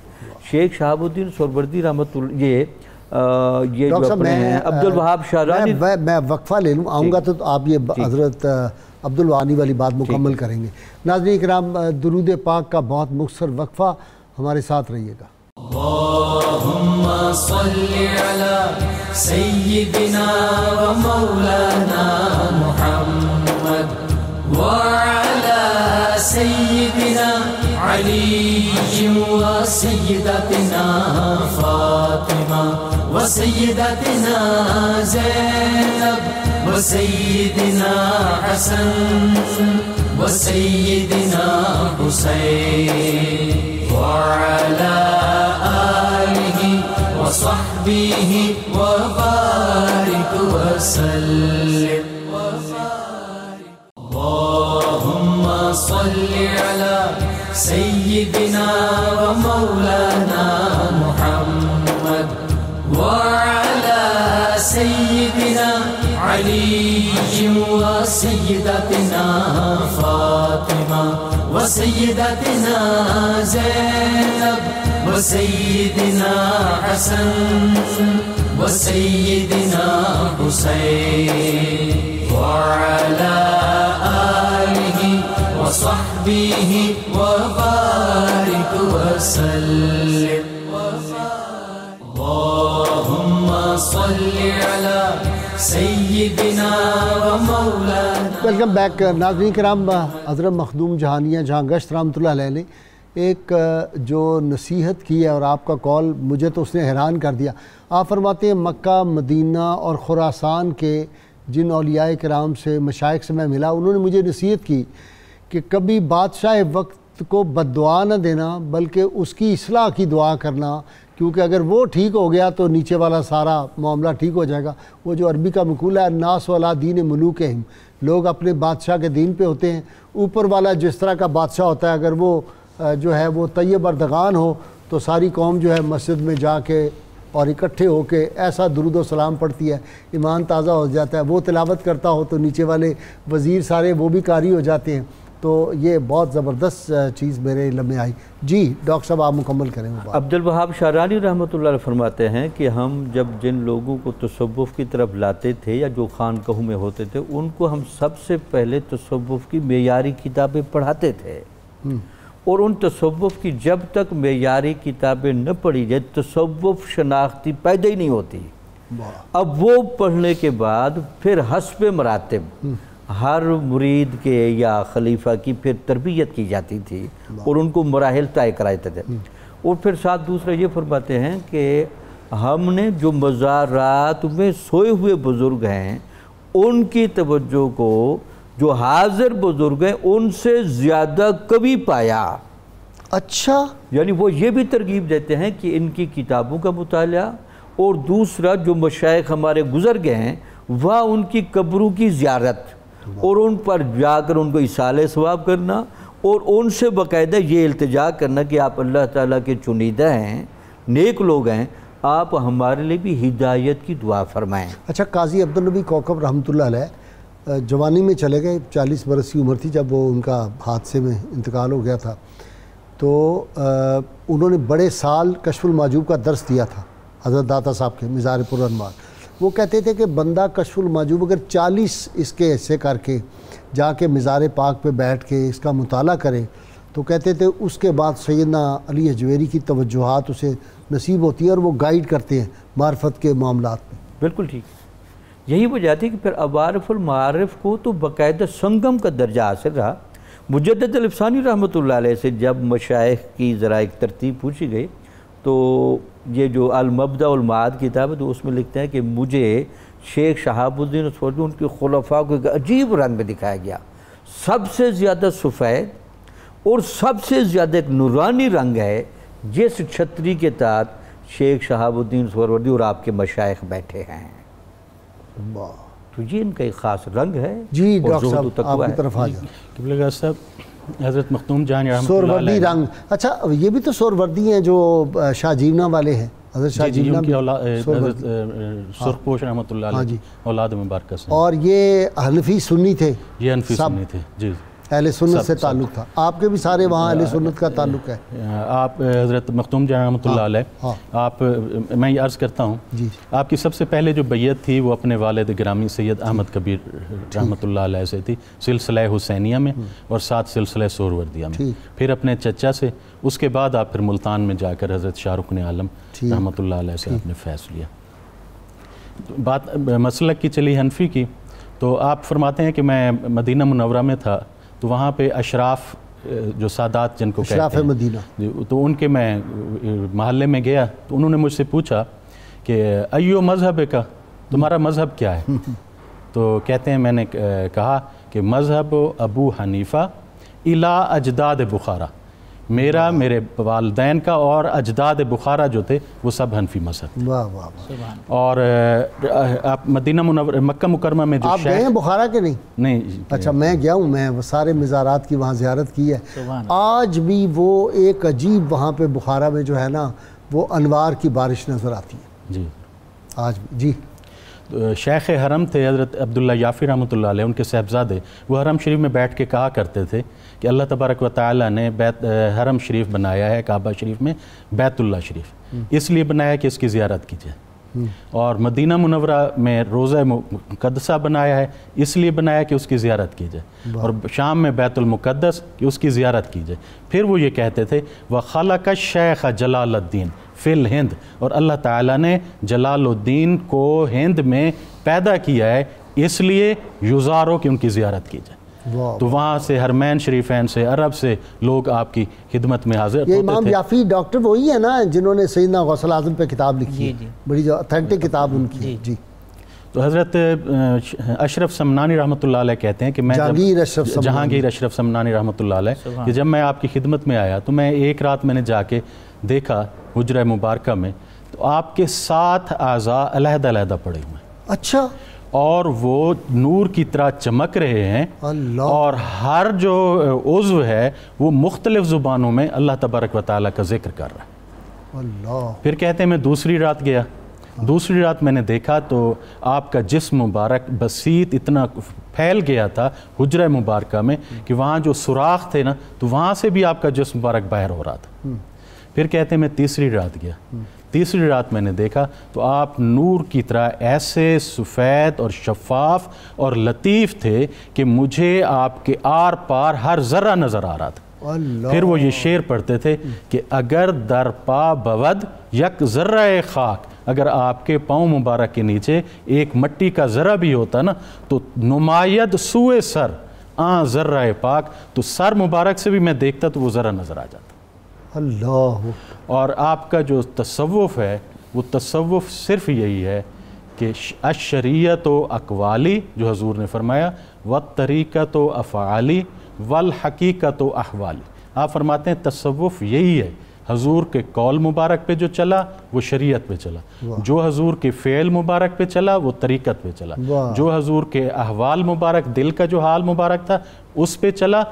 شیخ شہاب الدین سہروردی رحمۃ اللہ، یہ یہ جو اپنے ہیں عبدالوہاب شارانی. میں وقفہ لے لوں, آؤں گا تو آپ یہ حضرت عبدالوانی والی بات مکمل کریں گے. ناظرین کرام, درود پاک کا بہت مختصر وقفہ, ہمارے ساتھ رہیے گا. اللہم صلی علی سیدنا و مولانا محمد وعلى سيدنا علي وسيدتنا فاطمة وسيدتنا زينب وسيدنا حسن وسيدنا حسين وعلى آله وصحبه وبارك وسلم. اللهم صل على سيدنا ومولانا محمد وعلى سيدنا علي وسيدتنا فاطمة وسيدتنا زينب وسيدنا حسن وسيدنا حسين وعلى آله وصحبه وبارك وسلم. اللهم صل على سيدنا ومولانا. ویلکم بیک ناظرین کرام. حضرت مخدوم جہانیہ جہاں گشت رحمۃ اللہ علیہ نے ایک جو نصیحت کی ہے, اور آپ کا کال مجھے تو اس نے حیران کر دیا. آپ فرماتے ہیں مکہ مدینہ اور خراسان کے جن اولیاء کرام سے مشائخ سے میں ملا, انہوں نے مجھے نصیحت کی کہ کبھی بادشاہ وقت کو بد دعا نہ دینا بلکہ اس کی اصلاح کی دعا کرنا, کیونکہ اگر وہ ٹھیک ہو گیا تو نیچے والا سارا معاملہ ٹھیک ہو جائے گا. وہ جو عربی کا مقولہ ہے الناس علی دین ملوکہم, لوگ اپنے بادشاہ کے دین پہ ہوتے ہیں. اوپر والا جس طرح کا بادشاہ ہوتا ہے, اگر وہ جو ہے وہ طیب اردغان ہو تو ساری قوم جو ہے مسجد میں جا کے اور اکٹھے ہو کے ایسا درود و سلام پڑھتی ہے, ایمان تازہ ہو جاتا ہے. وہ تلاوت کرتا ہو تو نیچے والے وزیر سارے وہ بھی قاری ہو جاتے ہیں. تو یہ بہت زبردست چیز میرے علم میں آئی. جی ڈاکٹر صاحب آپ مکمل کریں. عبدالوہاب شارانی رحمۃ اللہ علیہ فرماتے ہیں کہ ہم جب جن لوگوں کو تصوف کی طرف لاتے تھے یا جو خانقاہوں میں ہوتے تھے, ان کو ہم سب سے پہلے تصوف کی معیاری کتابیں پڑھاتے تھے, اور ان تصوف کی جب تک معیاری کتابیں نہ پڑھی جائے تصوف شناختی پیدا ہی نہیں ہوتی. اب وہ پڑھنے کے بعد پھر حسب مراتب ہر مرید کے یا خلیفہ کی پھر تربیت کی جاتی تھی, اور ان کو مراحل طے کرائے تھے. اور پھر ساتھ دوسرا یہ فرماتے ہیں کہ ہم نے جو مزارات میں سوئے ہوئے بزرگ ہیں ان کی توجہ کو جو حاضر بزرگ ہیں ان سے زیادہ کبھی پایا. اچھا, یعنی وہ یہ بھی ترغیب دیتے ہیں کہ ان کی کتابوں کا مطالعہ, اور دوسرا جو مشائخ ہمارے گزر گئے ہیں وہ ان کی قبروں کی زیارت, اور ان پر جا کر ان کو اصالہ ثواب کرنا, اور ان سے باقاعدہ یہ التجا کرنا کہ آپ اللہ تعالیٰ کے چنیدہ ہیں, نیک لوگ ہیں, آپ ہمارے لیے بھی ہدایت کی دعا فرمائیں. اچھا, قاضی عبدالنبی کوکب رحمۃ اللہ علیہ جوانی میں چلے گئے, 40 برس کی عمر تھی جب وہ ان کا حادثے میں انتقال ہو گیا تھا. تو انہوں نے بڑے سال کشف المحجوب کا درس دیا تھا حضرت داتا صاحب کے مزار پرانوار. وہ کہتے تھے کہ بندہ کشف المحجوب اگر 40 اس کے حصے کر کے جا کے مزار پاک پہ بیٹھ کے اس کا مطالعہ کرے تو کہتے تھے اس کے بعد سیدنا علی حجویری کی توجہات اسے نصیب ہوتی ہیں اور وہ گائیڈ کرتے ہیں معرفت کے معاملات میں. بالکل ٹھیک. یہی وجہ تھی کہ پھر عوارف المعارف کو تو باقاعدہ سنگم کا درجہ حاصل رہا. مجدد الافسانی رحمۃ اللہ علیہ سے جب مشائخ کی ذرا ایک ترتیب پوچھی گئی تو یہ جو المبدأ والمعاد کتاب ہے تو اس میں لکھتے ہیں کہ مجھے شیخ شہاب الدین سوری ان کے خلفاء کو ایک عجیب رنگ میں دکھایا گیا, سب سے زیادہ سفید اور سب سے زیادہ ایک نورانی رنگ ہے جس چھتری کے تحت شیخ شہاب الدین سوری اور آپ کے مشائخ بیٹھے ہیں. تو یہ ان کا ایک خاص رنگ ہے. جی ڈاکٹر صاحب آپ کی طرف آ جائیں. قبلہ صاحب حضرت مخدوم جہانی رحمۃ اللہ علیہ سوروردی رنگ. اچھا, یہ بھی تو سوروردی ہیں جو شاہ جیمنا والے ہیں. حضرت شاہ جیمنا کی حضرت سرخپوش رحمۃ اللہ علیہ اولاد مبارکہ سے. اور یہ حنفی سنی تھے. یہ حنفی سنی تھے. جی اہل سنت سے تعلق تھا. آپ کے بھی سارے وہاں اہل سنت کا تعلق ہے. آپ حضرت مختوم جہاں رحمۃ اللہ علیہ، آپ میں یہ عرض کرتا ہوں جی آپ کی سب سے پہلے جو بیعت تھی وہ اپنے والد گرامی سید احمد کبیر رحمۃ اللہ علیہ سے تھی، سلسلہ حسینیہ میں اور ساتھ سلسلہ سہروردیہ میں، پھر اپنے چچا سے، اس کے بعد آپ پھر ملتان میں جا کر حضرت شاہ رکن عالم رحمۃ اللہ علیہ سے آپ نے فیض لیا. بات مسلک کی چلی حنفی کی، تو آپ فرماتے ہیں کہ میں مدینہ منورہ میں تھا تو وہاں پہ اشراف جو سادات جن کو کہتے ہیں، اشراف مدینہ، تو ان کے میں محلے میں گیا تو انہوں نے مجھ سے پوچھا کہ ایو مذہب کا، تمہارا مذہب کیا ہے؟ تو کہتے ہیں میں نے کہا کہ مذہب ابو حنیفہ الا اجداد بخارا، میرا میرے والدین کا اور اجداد بخارا جو تھے وہ سب حنفی مذہب. واہ واہ واہ. اور آپ مدینہ منورہ مکہ مکرمہ میں جو آپ گئے ہیں بخارا کے؟ نہیں. اچھا میں گیا ہوں، میں سارے مزارات کی وہاں زیارت کی ہے. آج بھی وہ ایک عجیب وہاں پہ بخارا میں جو ہے نا وہ انوار کی بارش نظر آتی ہے جی آج بھی. جی شیخ حرم تھے حضرت عبداللہ یافی رحمۃ اللہ علیہ، ان کے صاحبزادے، وہ حرم شریف میں بیٹھ کے کہا کرتے تھے کہ اللہ تبارک و تعالیٰ نے حرم شریف بنایا ہے کعبہ شریف میں بیت اللہ شریف، اس لیے بنایا کہ اس کی زیارت کیجیے، اور مدینہ منورہ میں روضہ مقدسہ بنایا ہے اس لیے بنایا کہ اس کی زیارت کیجیے، اور شام میں بیت المقدس کہ اس کی زیارت کیجیے. پھر وہ یہ کہتے تھے وَخَلَقَ الشَّيْخَ جلال الدین فی الہند، اور اللہ تعالیٰ نے جلال الدین کو ہند میں پیدا کیا ہے اس لیے یزارو کہ ان کی زیارت کیجیے. تو وہاں سے حرمین شریفین سے عرب سے لوگ آپ کی خدمت میں حاضر ہوتے تھے. یہ امام یافی ڈاکٹر وہی ہے نا جنہوں نے سیدنا غوث اعظم پہ کتاب لکھی ہے، بڑی جو اتھینٹک کتاب ان کی. جی تو حضرت اشرف سمنانی رحمۃ اللہ علیہ کہتے ہیں کہ میں جہانگیر اشرف سمنانی رحمۃ اللہ علیہ کہ جب میں آپ کی خدمت میں آیا تو میں ایک رات میں نے جا کے دیکھا حجرہ مبارکہ میں تو آپ کے 7 اعضاء علیحدہ علیحدہ پڑے ہوئے ہیں. اچھا. اور وہ نور کی طرح چمک رہے ہیں، اور ہر جو عضو ہے وہ مختلف زبانوں میں اللہ تبارک و تعالیٰ کا ذکر کر رہا ہے. پھر کہتے ہیں میں دوسری رات گیا، دوسری رات میں نے دیکھا تو آپ کا جسم مبارک بسیط اتنا پھیل گیا تھا حجرہ مبارکہ میں کہ وہاں جو سوراخ تھے نا تو وہاں سے بھی آپ کا جسم مبارک باہر ہو رہا تھا. پھر کہتے ہیں میں تیسری رات گیا، تیسری رات میں نے دیکھا تو آپ نور کی طرح ایسے سفید اور شفاف اور لطیف تھے کہ مجھے آپ کے آر پار ہر ذرہ نظر آ رہا تھا. پھر وہ یہ شعر پڑھتے تھے کہ اگر در پا بود یک ذرہ خاک، اگر آپ کے پاؤں مبارک کے نیچے ایک مٹی کا ذرہ بھی ہوتا نا تو نماید سوئے سر ذرہ پاک، تو سر مبارک سے بھی میں دیکھتا تو وہ ذرہ نظر آ جاتا. اللہ. اور آپ کا جو تصوف ہے وہ تصوف صرف یہی ہے کہ الشریعت و اقوالی جو حضور نے فرمایا والطریقت و افعالی والحقیقت و احوالی. آپ فرماتے ہیں تصوف یہی ہے، حضور کے قول مبارک پہ جو چلا وہ شریعت پہ چلا، جو حضور کے فعل مبارک پہ چلا وہ طریقت پہ چلا، جو حضور کے احوال مبارک دل کا جو حال مبارک تھا اس پہ چلا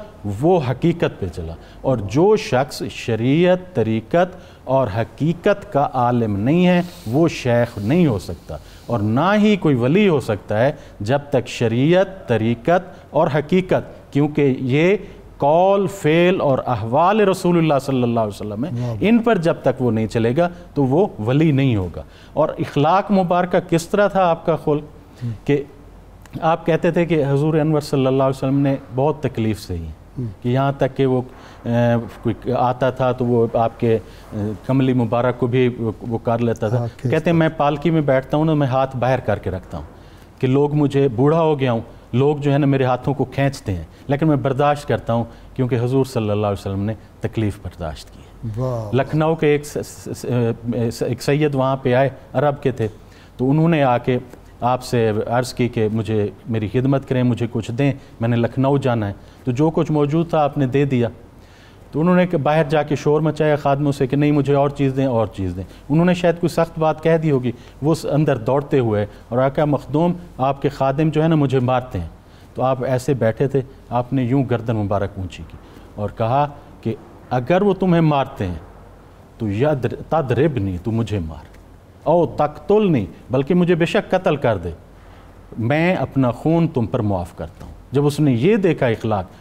وہ حقیقت پہ چلا. اور جو شخص شریعت، طریقت اور حقیقت کا عالم نہیں ہے وہ شیخ نہیں ہو سکتا، اور نہ ہی کوئی ولی ہو سکتا ہے جب تک شریعت، طریقت اور حقیقت، کیونکہ یہ قول، فعل اور احوال رسول اللہ صلی اللہ علیہ وسلم ہے، ان پر جب تک وہ نہیں چلے گا تو وہ ولی نہیں ہوگا. اور اخلاق مبارکہ کس طرح تھا آپ کا خلق کہ آپ کہتے تھے کہ حضور انور صلی اللہ علیہ وسلم نے بہت تکلیف سہی کہ یہاں تک کہ وہ کوئی آتا تھا تو وہ آپ کے کملی مبارک کو بھی وہ کر لیتا تھا. کہتے ہیں میں پالکی میں بیٹھتا ہوں نا میں ہاتھ باہر کر کے رکھتا ہوں کہ لوگ مجھے بوڑھا ہو گیا ہوں، لوگ جو ہے نا میرے ہاتھوں کو کھینچتے ہیں لیکن میں برداشت کرتا ہوں کیونکہ حضور صلی اللہ علیہ وسلم نے تکلیف برداشت کی ہے. لکھنؤ کے ایک سید وہاں پہ آئے، عرب کے تھے، تو انہوں نے آ کے آپ سے عرض کی کہ مجھے میری خدمت کریں، مجھے کچھ دیں، میں نے لکھنؤ جانا ہے. تو جو کچھ موجود تھا آپ نے دے دیا. تو انہوں نے باہر جا کے شور مچایا خادموں سے کہ نہیں مجھے اور چیز دیں اور چیز دیں. انہوں نے شاید کوئی سخت بات کہہ دی ہوگی، وہ اندر دوڑتے ہوئے اور آقا مخدوم آپ کے خادم جو ہے نا مجھے مارتے ہیں. تو آپ ایسے بیٹھے تھے، آپ نے یوں گردن مبارک اونچی کی اور کہا کہ اگر وہ تمہیں مارتے ہیں تو تضربنی، تو مجھے مار، او تقتلنی، بلکہ مجھے بے شک قتل کر دے، میں اپنا خون تم پر معاف کرتا ہوں. جب اس نے یہ دیکھا اخلاق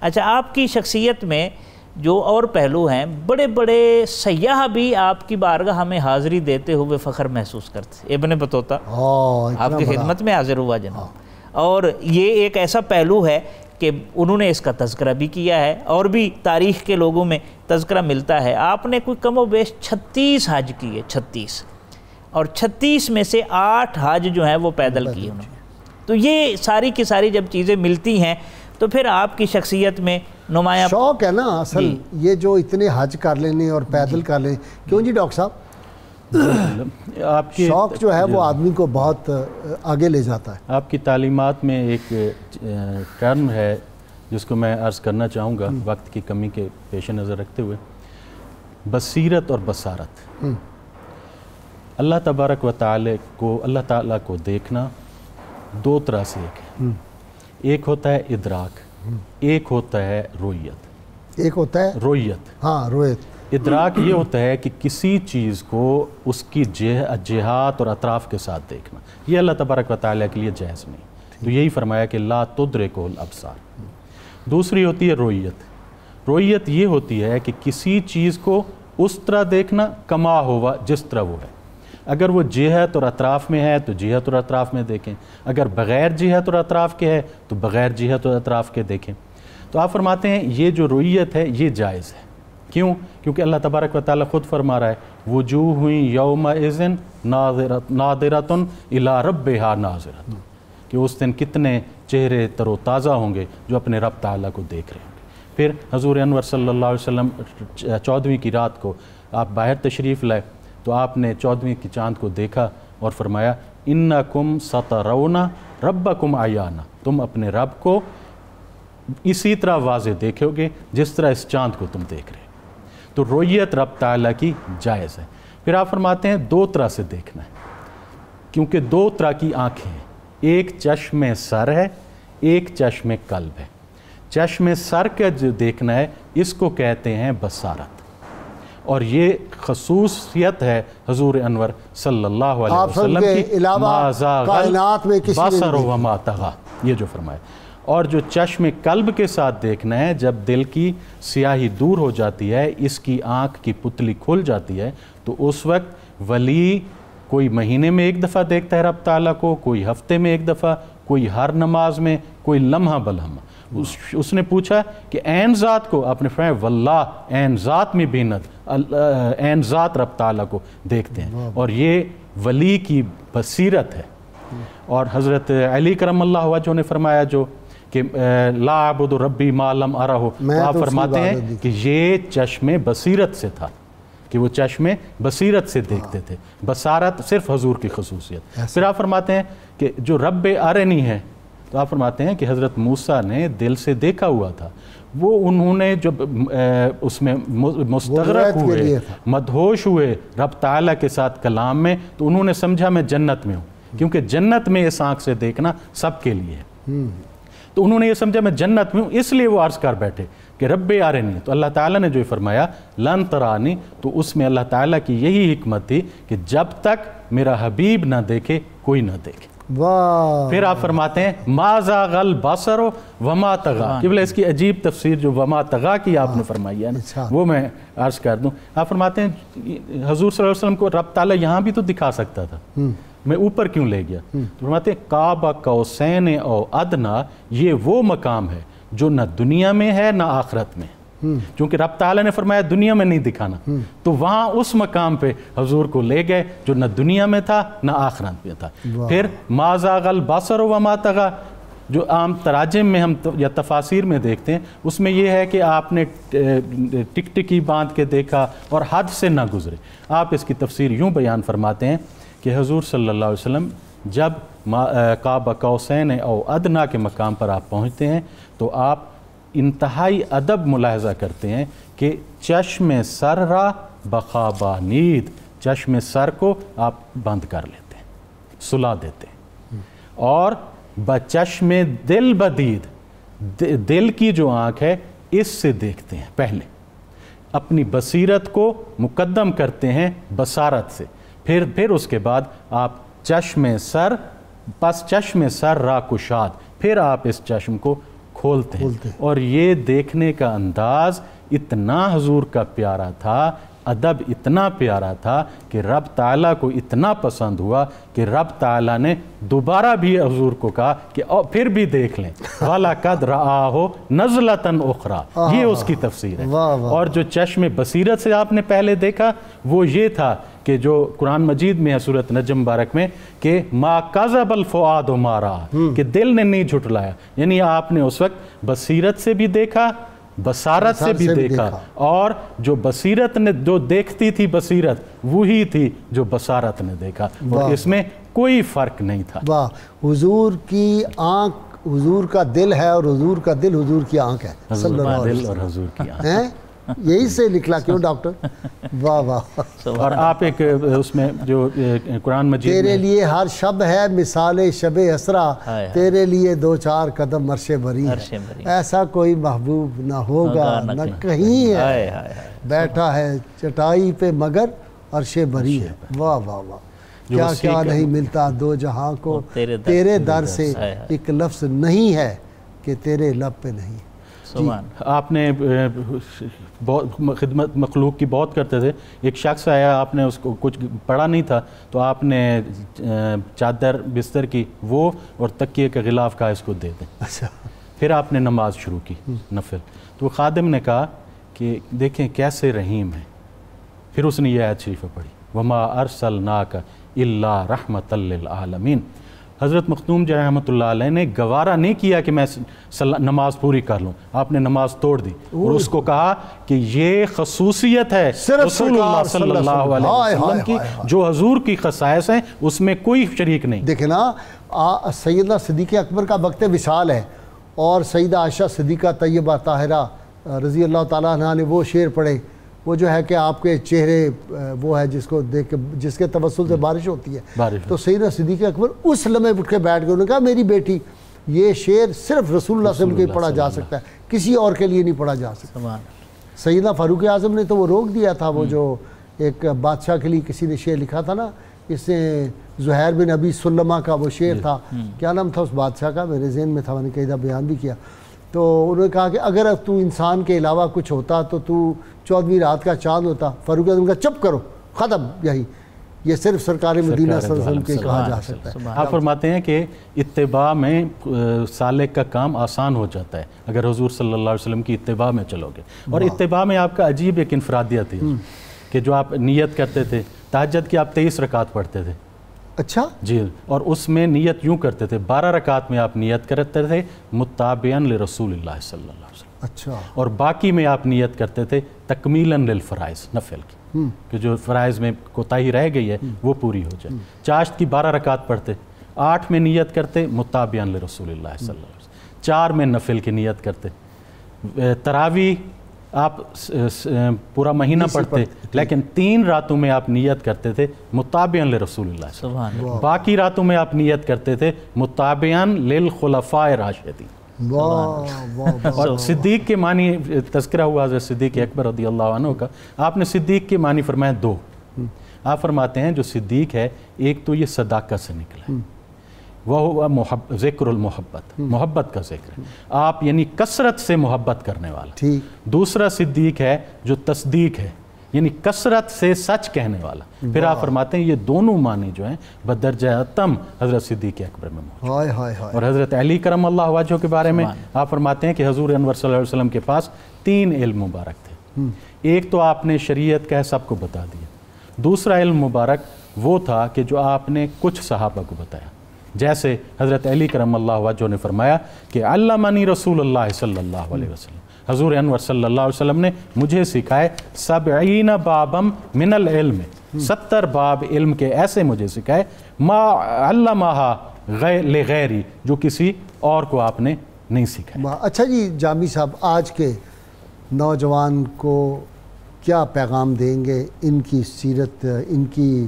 اچھا، آپ کی شخصیت میں جو اور پہلو ہیں، بڑے بڑے سیاح بھی آپ کی بارگاہ میں حاضری دیتے ہوئے فخر محسوس کرتے. ابن بطوطہ آپ کی خدمت میں حاضر ہوا جناب، اور یہ ایک ایسا پہلو ہے کہ انہوں نے اس کا تذکرہ بھی کیا ہے، اور بھی تاریخ کے لوگوں میں تذکرہ ملتا ہے. آپ نے کوئی کم و بیش 36 حج کیے، 36، اور 36 میں سے 8 حج جو ہیں وہ پیدل کیے انہوں نے. تو یہ ساری کی ساری جب چیزیں ملتی ہیں تو پھر آپ کی شخصیت میں نمایاں شوق ہے نا اصل یہ جو اتنے حج کر لینے اور پیدل کر لینے. کیوں جی ڈاکٹر صاحب؟ آپ کی شوق جو ہے وہ آدمی کو بہت آگے لے جاتا ہے. آپ کی تعلیمات میں ایک ٹرم ہے جس کو میں عرض کرنا چاہوں گا وقت کی کمی کے پیش نظر رکھتے ہوئے، بصیرت اور بصارت. اللہ تبارک و تعالی کو، اللہ تعالیٰ کو دیکھنا دو طرح سے ہے. ایک ہوتا ہے ادراک، ایک ہوتا ہے رویت. ایک ہوتا ہے رویت، ہاں رویت. ادراک یہ ہوتا ہے کہ کسی چیز کو اس کی جہات اور اطراف کے ساتھ دیکھنا، یہ اللہ تبارک و تعالیٰ کے لیے جائز نہیں. تو یہی فرمایا کہ لا تدرکہ الابصار. دوسری ہوتی ہے رویت. رویت یہ ہوتی ہے کہ کسی چیز کو اس طرح دیکھنا کما ہوا جس طرح وہ ہے. اگر وہ جہت اور اطراف میں ہے تو جہت اور اطراف میں دیکھیں، اگر بغیر جہت اور اطراف کے ہے تو بغیر جہت اور اطراف کے دیکھیں. تو آپ فرماتے ہیں یہ جو رویت ہے یہ جائز ہے. کیوں؟ کیونکہ اللہ تبارک و تعالیٰ خود فرما رہا ہے وجوہ یومئذ ناظرۃ الی ربہا ناظرۃ، کہ اس دن کتنے چہرے تر و تازہ ہوں گے جو اپنے رب تعالیٰ کو دیکھ رہے ہوں گے. پھر حضور انور صلی اللہ علیہ وسلم 14ویں کی رات کو آپ باہر تشریف لائے تو آپ نے 14ویں کی چاند کو دیکھا اور فرمایا انکم سترون ربکم عیانا، تم اپنے رب کو اسی طرح واضح دیکھو گے جس طرح اس چاند کو تم دیکھ رہے. تو رویت رب تعالیٰ کی جائز ہے. پھر آپ فرماتے ہیں دو طرح سے دیکھنا ہے، کیونکہ دو طرح کی آنکھیں ہیں. ایک چشم سر ہے، ایک چشم قلب ہے. چشم سر کا جو دیکھنا ہے اس کو کہتے ہیں بصارت، اور یہ خصوصیت ہے حضور انور صلی اللہ علیہ وسلم کی، ما زاغ البصر وما طغی، یہ جو فرمایا. اور جو چشم قلب کے ساتھ دیکھنا ہے، جب دل کی سیاہی دور ہو جاتی ہے، اس کی آنکھ کی پتلی کھل جاتی ہے، تو اس وقت ولی کوئی مہینے میں ایک دفعہ دیکھتا ہے رب تعالیٰ کو، کوئی ہفتے میں ایک دفعہ، کوئی ہر نماز میں، کوئی لمحہ بلمحہ. اس نے پوچھا کہ عین ذات کو، آپ نے فرمایا واللہ عین ذات میں بیند، عین ذات رب تعالیٰ کو دیکھتے ہیں. اور یہ ولی کی بصیرت ہے. اور حضرت علی کرم اللہ وجہہ نے فرمایا جو کہ لا اعبد ربی ما لم ارہ، آپ فرماتے ہیں کہ یہ چشم بصیرت سے تھا، کہ وہ چشم بصیرت سے دیکھتے تھے. بصارت صرف حضور کی خصوصیت. پھر آپ فرماتے ہیں کہ جو رب ارنی ہے، تو آپ فرماتے ہیں کہ حضرت موسیٰ نے دل سے دیکھا ہوا تھا. وہ انہوں نے جب اس میں مستغرق ہوئے، مدہوش ہوئے رب تعالیٰ کے ساتھ کلام میں، تو انہوں نے سمجھا میں جنت میں ہوں، کیونکہ جنت میں اس آنکھ سے دیکھنا سب کے لیے ہے. تو انہوں نے یہ سمجھا میں جنت میں ہوں، اس لیے وہ عرض کر بیٹھے کہ رب ارنی. تو اللہ تعالیٰ نے جو فرمایا لن ترانی، تو اس میں اللہ تعالیٰ کی یہی حکمت تھی کہ جب تک میرا حبیب نہ دیکھے کوئی نہ دیکھے. پھر آپ فرماتے ہیں ما زاغ البصر وما طغی، کہ بلے اس کی عجیب تفسیر جو وما طغی کی آپ نے فرمائی ہے نا، وہ میں عرض کر دوں. آپ فرماتے ہیں حضور صلی اللہ علیہ وسلم کو رب تعالیٰ یہاں بھی تو دکھا سکتا تھا، میں اوپر کیوں لے گیا؟ تو فرماتے ہیں قاب قوسین او ادنا، یہ وہ مقام ہے جو نہ دنیا میں ہے نہ آخرت میں. چونکہ رب تعالیٰ نے فرمایا دنیا میں نہیں دکھانا، تو وہاں اس مقام پہ حضور کو لے گئے جو نہ دنیا میں تھا نہ آخرت میں تھا. پھر ما زاغ البصر وما طغی، جو عام تراجم میں ہم یا تفاسیر میں دیکھتے ہیں، اس میں یہ ہے کہ آپ نے ٹک ٹکی باندھ کے دیکھا اور حد سے نہ گزرے. آپ اس کی تفسیر یوں بیان فرماتے ہیں کہ حضور صلی اللہ علیہ وسلم جب قاب قوسین او ادنا کے مقام پر آپ پہنچتے ہیں تو آپ انتہائی ادب ملاحظہ کرتے ہیں کہ چشم سر را بخوابانید، چشم سر کو آپ بند کر لیتے ہیں، سلا دیتے ہیں. اور بچشم دل بدید، دل کی جو آنکھ ہے اس سے دیکھتے ہیں، پہلے اپنی بصیرت کو مقدم کرتے ہیں بصارت سے. پھر اس کے بعد آپ چشم سر، پس چشم سر را کشاد، پھر آپ اس چشم کو کھولتے ہیں، اور یہ دیکھنے کا انداز اتنا حضور کا پیارا تھا، ادب اتنا پیارا تھا کہ رب تعالیٰ کو اتنا پسند ہوا کہ رب تعالیٰ نے دوبارہ بھی حضور کو کہا کہ پھر بھی دیکھ لیں، وَلَقَدْ رَآهُ نَزْلَةً أُخْرَى، یہ اس کی تفسیر ہے۔ اور جو چشم بصیرت سے آپ نے پہلے دیکھا وہ یہ تھا کہ جو قرآن مجید میں ہے سورۃ نجم مبارک میں کہ ما کذب الفؤاد ما رأى، کہ دل نے نہیں جھٹلایا، یعنی آپ نے اس وقت بصیرت سے بھی دیکھا، بصارت سے بھی دیکھا، اور جو بصیرت نے جو دیکھتی تھی بصیرت وہی تھی جو بصارت نے دیکھا، اور اس میں کوئی فرق نہیں تھا۔ واہ، حضور کی آنکھ حضور کا دل ہے اور حضور کا دل حضور کی آنکھ ہے، حضور کا دل اور حضور کی آنکھ ہیں، یہی سے نکلا کیوں ڈاکٹر؟ واہ واہ۔ اور آپ ایک اس میں جو قرآن مجید تیرے لیے ہر شب ہے مثال شب اسرا، تیرے لیے دو چار قدم عرش بری ہے، ایسا کوئی محبوب نہ ہوگا نہ کہیں ہے، بیٹھا ہے چٹائی پہ مگر عرش بری ہے۔ واہ واہ واہ، کیا کیا نہیں ملتا دو جہاں کو تیرے در سے، ایک لفظ نہیں ہے کہ تیرے لب پہ نہیں۔ آپ نے خدمت مخلوق کی بہت کرتے تھے، ایک شخص آیا، آپ نے اس کو کچھ پڑھا نہیں تھا تو آپ نے چادر بستر کی وہ اور تکیے کا غلاف کا اس کو دے دیں، پھر آپ نے نماز شروع کی نفل، تو خادم نے کہا کہ دیکھیں کیسے رحیم ہے، پھر اس نے یہ آیت شریفہ پڑھی وما ارسلناک الا رحمۃ للعالمین۔ حضرت مخدوم جی رحمۃ اللہ علیہ نے گوارا نہیں کیا کہ میں نماز پوری کر لوں، آپ نے نماز توڑ دی اور اس کو کہا کہ یہ خصوصیت ہے رسول اللہ صلی اللہ علیہ وسلم کی، جو حضور کی خصائص ہیں اس میں کوئی شریک نہیں۔ دیکھیں نا، سیدنا صدیق اکبر کا وقت وصال ہے اور سیدہ عائشہ صدیقہ طیبہ طاہرہ رضی اللہ تعالیٰ عنہ نے وہ شعر پڑھے، وہ جو ہے کہ آپ کے چہرے وہ ہے جس کو دیکھ کے جس کے توسل سے بارش ہوتی ہے، تو سیدنا صدیق اکبر اس لمحے اٹھ کے بیٹھ گئے، انہوں نے کہا میری بیٹی یہ شعر صرف رسول اللہ صلی اللہ علیہ وسلم کے پڑھا جا سکتا ہے، کسی اور کے لیے نہیں پڑھا جا سکتا۔ سیدنا فاروق اعظم نے تو وہ روک دیا تھا، وہ جو ایک بادشاہ کے لیے کسی نے شعر لکھا تھا نا، اس نے زہیر بن ابی سلمہ کا وہ شعر تھا، کیا نام تھا اس بادشاہ کا، میرے ذہن میں تھا، میں نے کئی دفعہ بیان بھی کیا، تو انہوں نے کہا کہ اگر تو انسان کے علاوہ کچھ ہوتا تو 14ویں رات کا چاند ہوتا۔ فاروق اعظم کا چپ کرو، ختم، یہی یہ صرف سرکار مدینہ صلی اللہ علیہ وسلم کے کہا جا سکتا ہے۔ آپ فرماتے ہیں کہ اتباع میں سالک کا کام آسان ہو جاتا ہے اگر حضور صلی اللہ علیہ وسلم کی اتباع میں چلو گے، اور اتباع میں آپ کا عجیب ایک انفرادیت ہے کہ جو آپ نیت کرتے تھے تہجد کی، آپ 23 رکعت پڑھتے تھے، اچھا جی، اور اس میں نیت یوں کرتے تھے 12 رکعت میں آپ نیت کرتے تھے متابعاً لرسول اللہ صلی اللہ علیہ وسلم، اچھا، اور باقی میں آپ نیت کرتے تھے تکمیلاً للفرائض، نفل کی، کہ جو فرائض میں کوتاہی رہ گئی ہے وہ پوری ہو جائے۔ چاشت کی 12 رکعت پڑھتے، 8 میں نیت کرتے متابعاً لرسول اللہ صلی اللہ علیہ وسلم، 4 میں نفل کی نیت کرتے، تراویح آپ پورا مہینہ پڑھتے لیکن 3 راتوں میں آپ نیت کرتے تھے متابعاً لرسول اللہ صلی اللہ علیہ وسلم، باقی راتوں میں آپ نیت کرتے تھے متابعاً للخلفاء راشدین۔ اور صدیق کے معنی تذکرہ ہوا حضرت صدیق اکبر رضی اللہ عنہ کا، آپ نے صدیق کے معنی فرمایا 2، آپ فرماتے ہیں جو صدیق ہے ایک تو یہ صداقت سے نکلا ہے، وہ ذکر المحبت، محبت کا ذکر ہے، آپ یعنی کثرت سے محبت کرنے والا۔ دوسرا صدیق ہے جو تصدیق ہے، یعنی کثرت سے سچ کہنے والا۔ پھر آپ فرماتے ہیں یہ دونوں معنی جو ہیں بدرجہ اتم حضرت صدیق اکبر میں موجود۔ اور حضرت علی کرم اللہ وجہہ کے بارے میں آپ فرماتے ہیں کہ حضور انور صلی اللہ علیہ وسلم کے پاس 3 علم مبارک تھے، ایک تو آپ نے شریعت کا سب کو بتا دیا، دوسرا علم مبارک وہ تھا کہ جو آپ نے کچھ صحابہ کو بتایا، جیسے حضرت علی کرم اللہ وجہہ نے فرمایا کہ علمنی رسول اللہ صلی اللہ علیہ وسلم، حضور انور صلی اللہ علیہ وسلم نے مجھے سکھائے 70 بابم من العلم، 70 باب علم کے ایسے مجھے سکھائے ما علمہا لغیری، جو کسی اور کو آپ نے نہیں سکھایا۔ اچھا جی جامی صاحب، آج کے نوجوان کو کیا پیغام دیں گے ان کی سیرت، ان کی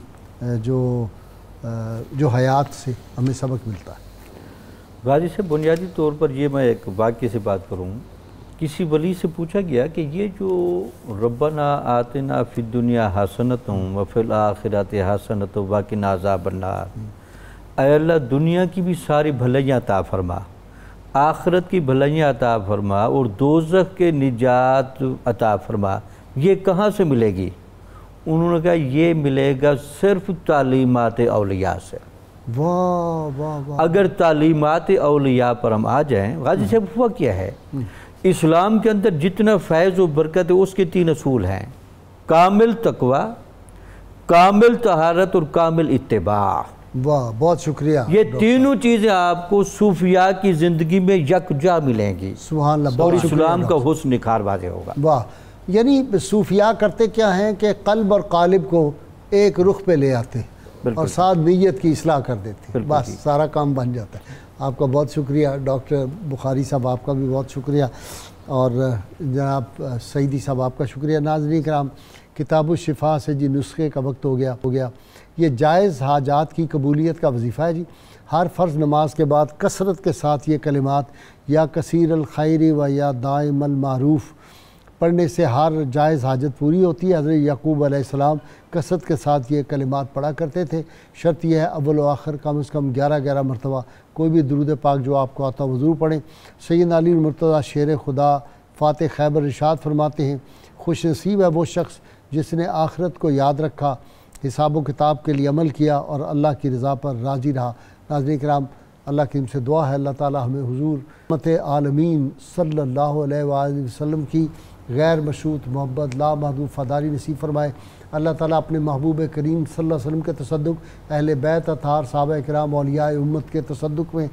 جو حیات سے ہمیں سبق ملتا ہے؟ غازی سے بنیادی طور پر یہ میں ایک واقعے سے بات کروں، کسی ولی سے پوچھا گیا کہ یہ جو ربنا آتنا فی الدنیا حسنۃ وفی الآخرۃ حسنۃ وقنا عذاب النار، اے اللہ دنیا کی بھی ساری بھلائیاں عطا فرما آخرت کی بھلائیاں عطا فرما اور دوزخ کے نجات عطا فرما، یہ کہاں سے ملے گی؟ انہوں نے کہا یہ ملے گا صرف تعلیمات اولیاء سے۔ واہ واہ واہ۔ اگر تعلیمات اولیاء پر ہم آ جائیں، غازی صاحب ہوا کیا ہے، اسلام کے اندر جتنا فیض و برکت ہے اس کے 3 اصول ہیں: کامل تقوی، کامل طہارت اور کامل اتباع۔ واہ، بہت شکریہ۔ یہ تینوں چیزیں آپ کو صوفیاء کی زندگی میں یکجا ملیں گی، سبحان اللہ، اور بہت شکریہ۔ اسلام کا حسن نکھار واضح ہوگا۔ واہ، یعنی صوفیاء کرتے کیا ہیں کہ قلب اور قالب کو ایک رخ پہ لے آتے اور ساتھ نیت کی اصلاح کر دیتے، بس سارا کام بن جاتا ہے۔ آپ کا بہت شکریہ ڈاکٹر بخاری صاحب، آپ کا بھی بہت شکریہ، اور جناب سعیدی صاحب آپ کا شکریہ۔ ناظرین کرام، کتاب الشفا سے جی نسخے کا وقت ہو گیا۔ یہ جائز حاجات کی قبولیت کا وظیفہ ہے جی۔ ہر فرض نماز کے بعد کثرت کے ساتھ یہ کلمات یا کثیر الخیر و یا دائم المعروف پڑھنے سے ہر جائز حاجت پوری ہوتی ہے۔ حضرت یعقوب علیہ السلام کثرت کے ساتھ یہ کلمات پڑھا کرتے تھے۔ شرط یہ ہے اول و آخر کم از کم 11 مرتبہ کوئی بھی درود پاک جو آپ کو آتا ہو ضرور پڑھیں۔ سیدنا علی المرتضیٰ شیر خدا فاتح خیبر ارشاد فرماتے ہیں، خوش نصیب ہے وہ شخص جس نے آخرت کو یاد رکھا، حساب و کتاب کے لیے عمل کیا اور اللہ کی رضا پر راضی رہا۔ ناظرین کرام، اللہ کی سے دعا ہے اللہ تعالی ہمیں حضور رحمت عالمین صلی اللہ علیہ وآلہ وسلم کی غیر مشروط محبت لا محدود فداری نصیب فرمائے۔ اللہ تعالیٰ اپنے محبوب کریم صلی اللہ علیہ وسلم کے تصدق، اہل بیت اطہار صحابہ کرام اولیاء امت کے تصدق میں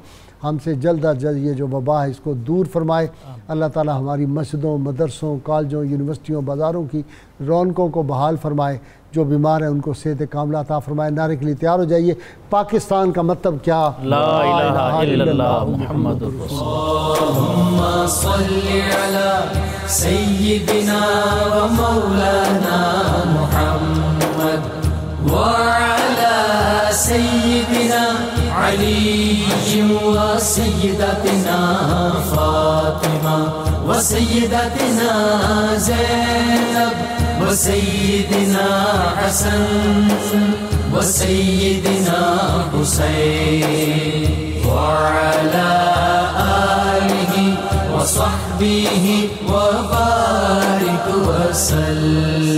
ہم سے جلد از جلد یہ جو وبا ہے اس کو دور فرمائے۔ اللہ تعالیٰ ہماری مسجدوں، مدرسوں، کالجوں، یونیورسٹیوں، بازاروں کی رونقوں کو بحال فرمائے۔ جو بیمار ہیں ان کو صحت کاملہ عطا فرمائے۔ نعرے کے لیے تیار ہو جائیے۔ پاکستان کا مطلب کیا؟ لا الہ الا اللہ محمد رسول اللہ۔ اللہم صلی علی سیدنا و مولانا محمد وعلی سیدنا علی و سیدتنا فاطمہ و سیدتنا زینب و سیدنا حسن و سیدنا حسین وعلی آلہ وصحبہ وبارک وسلم۔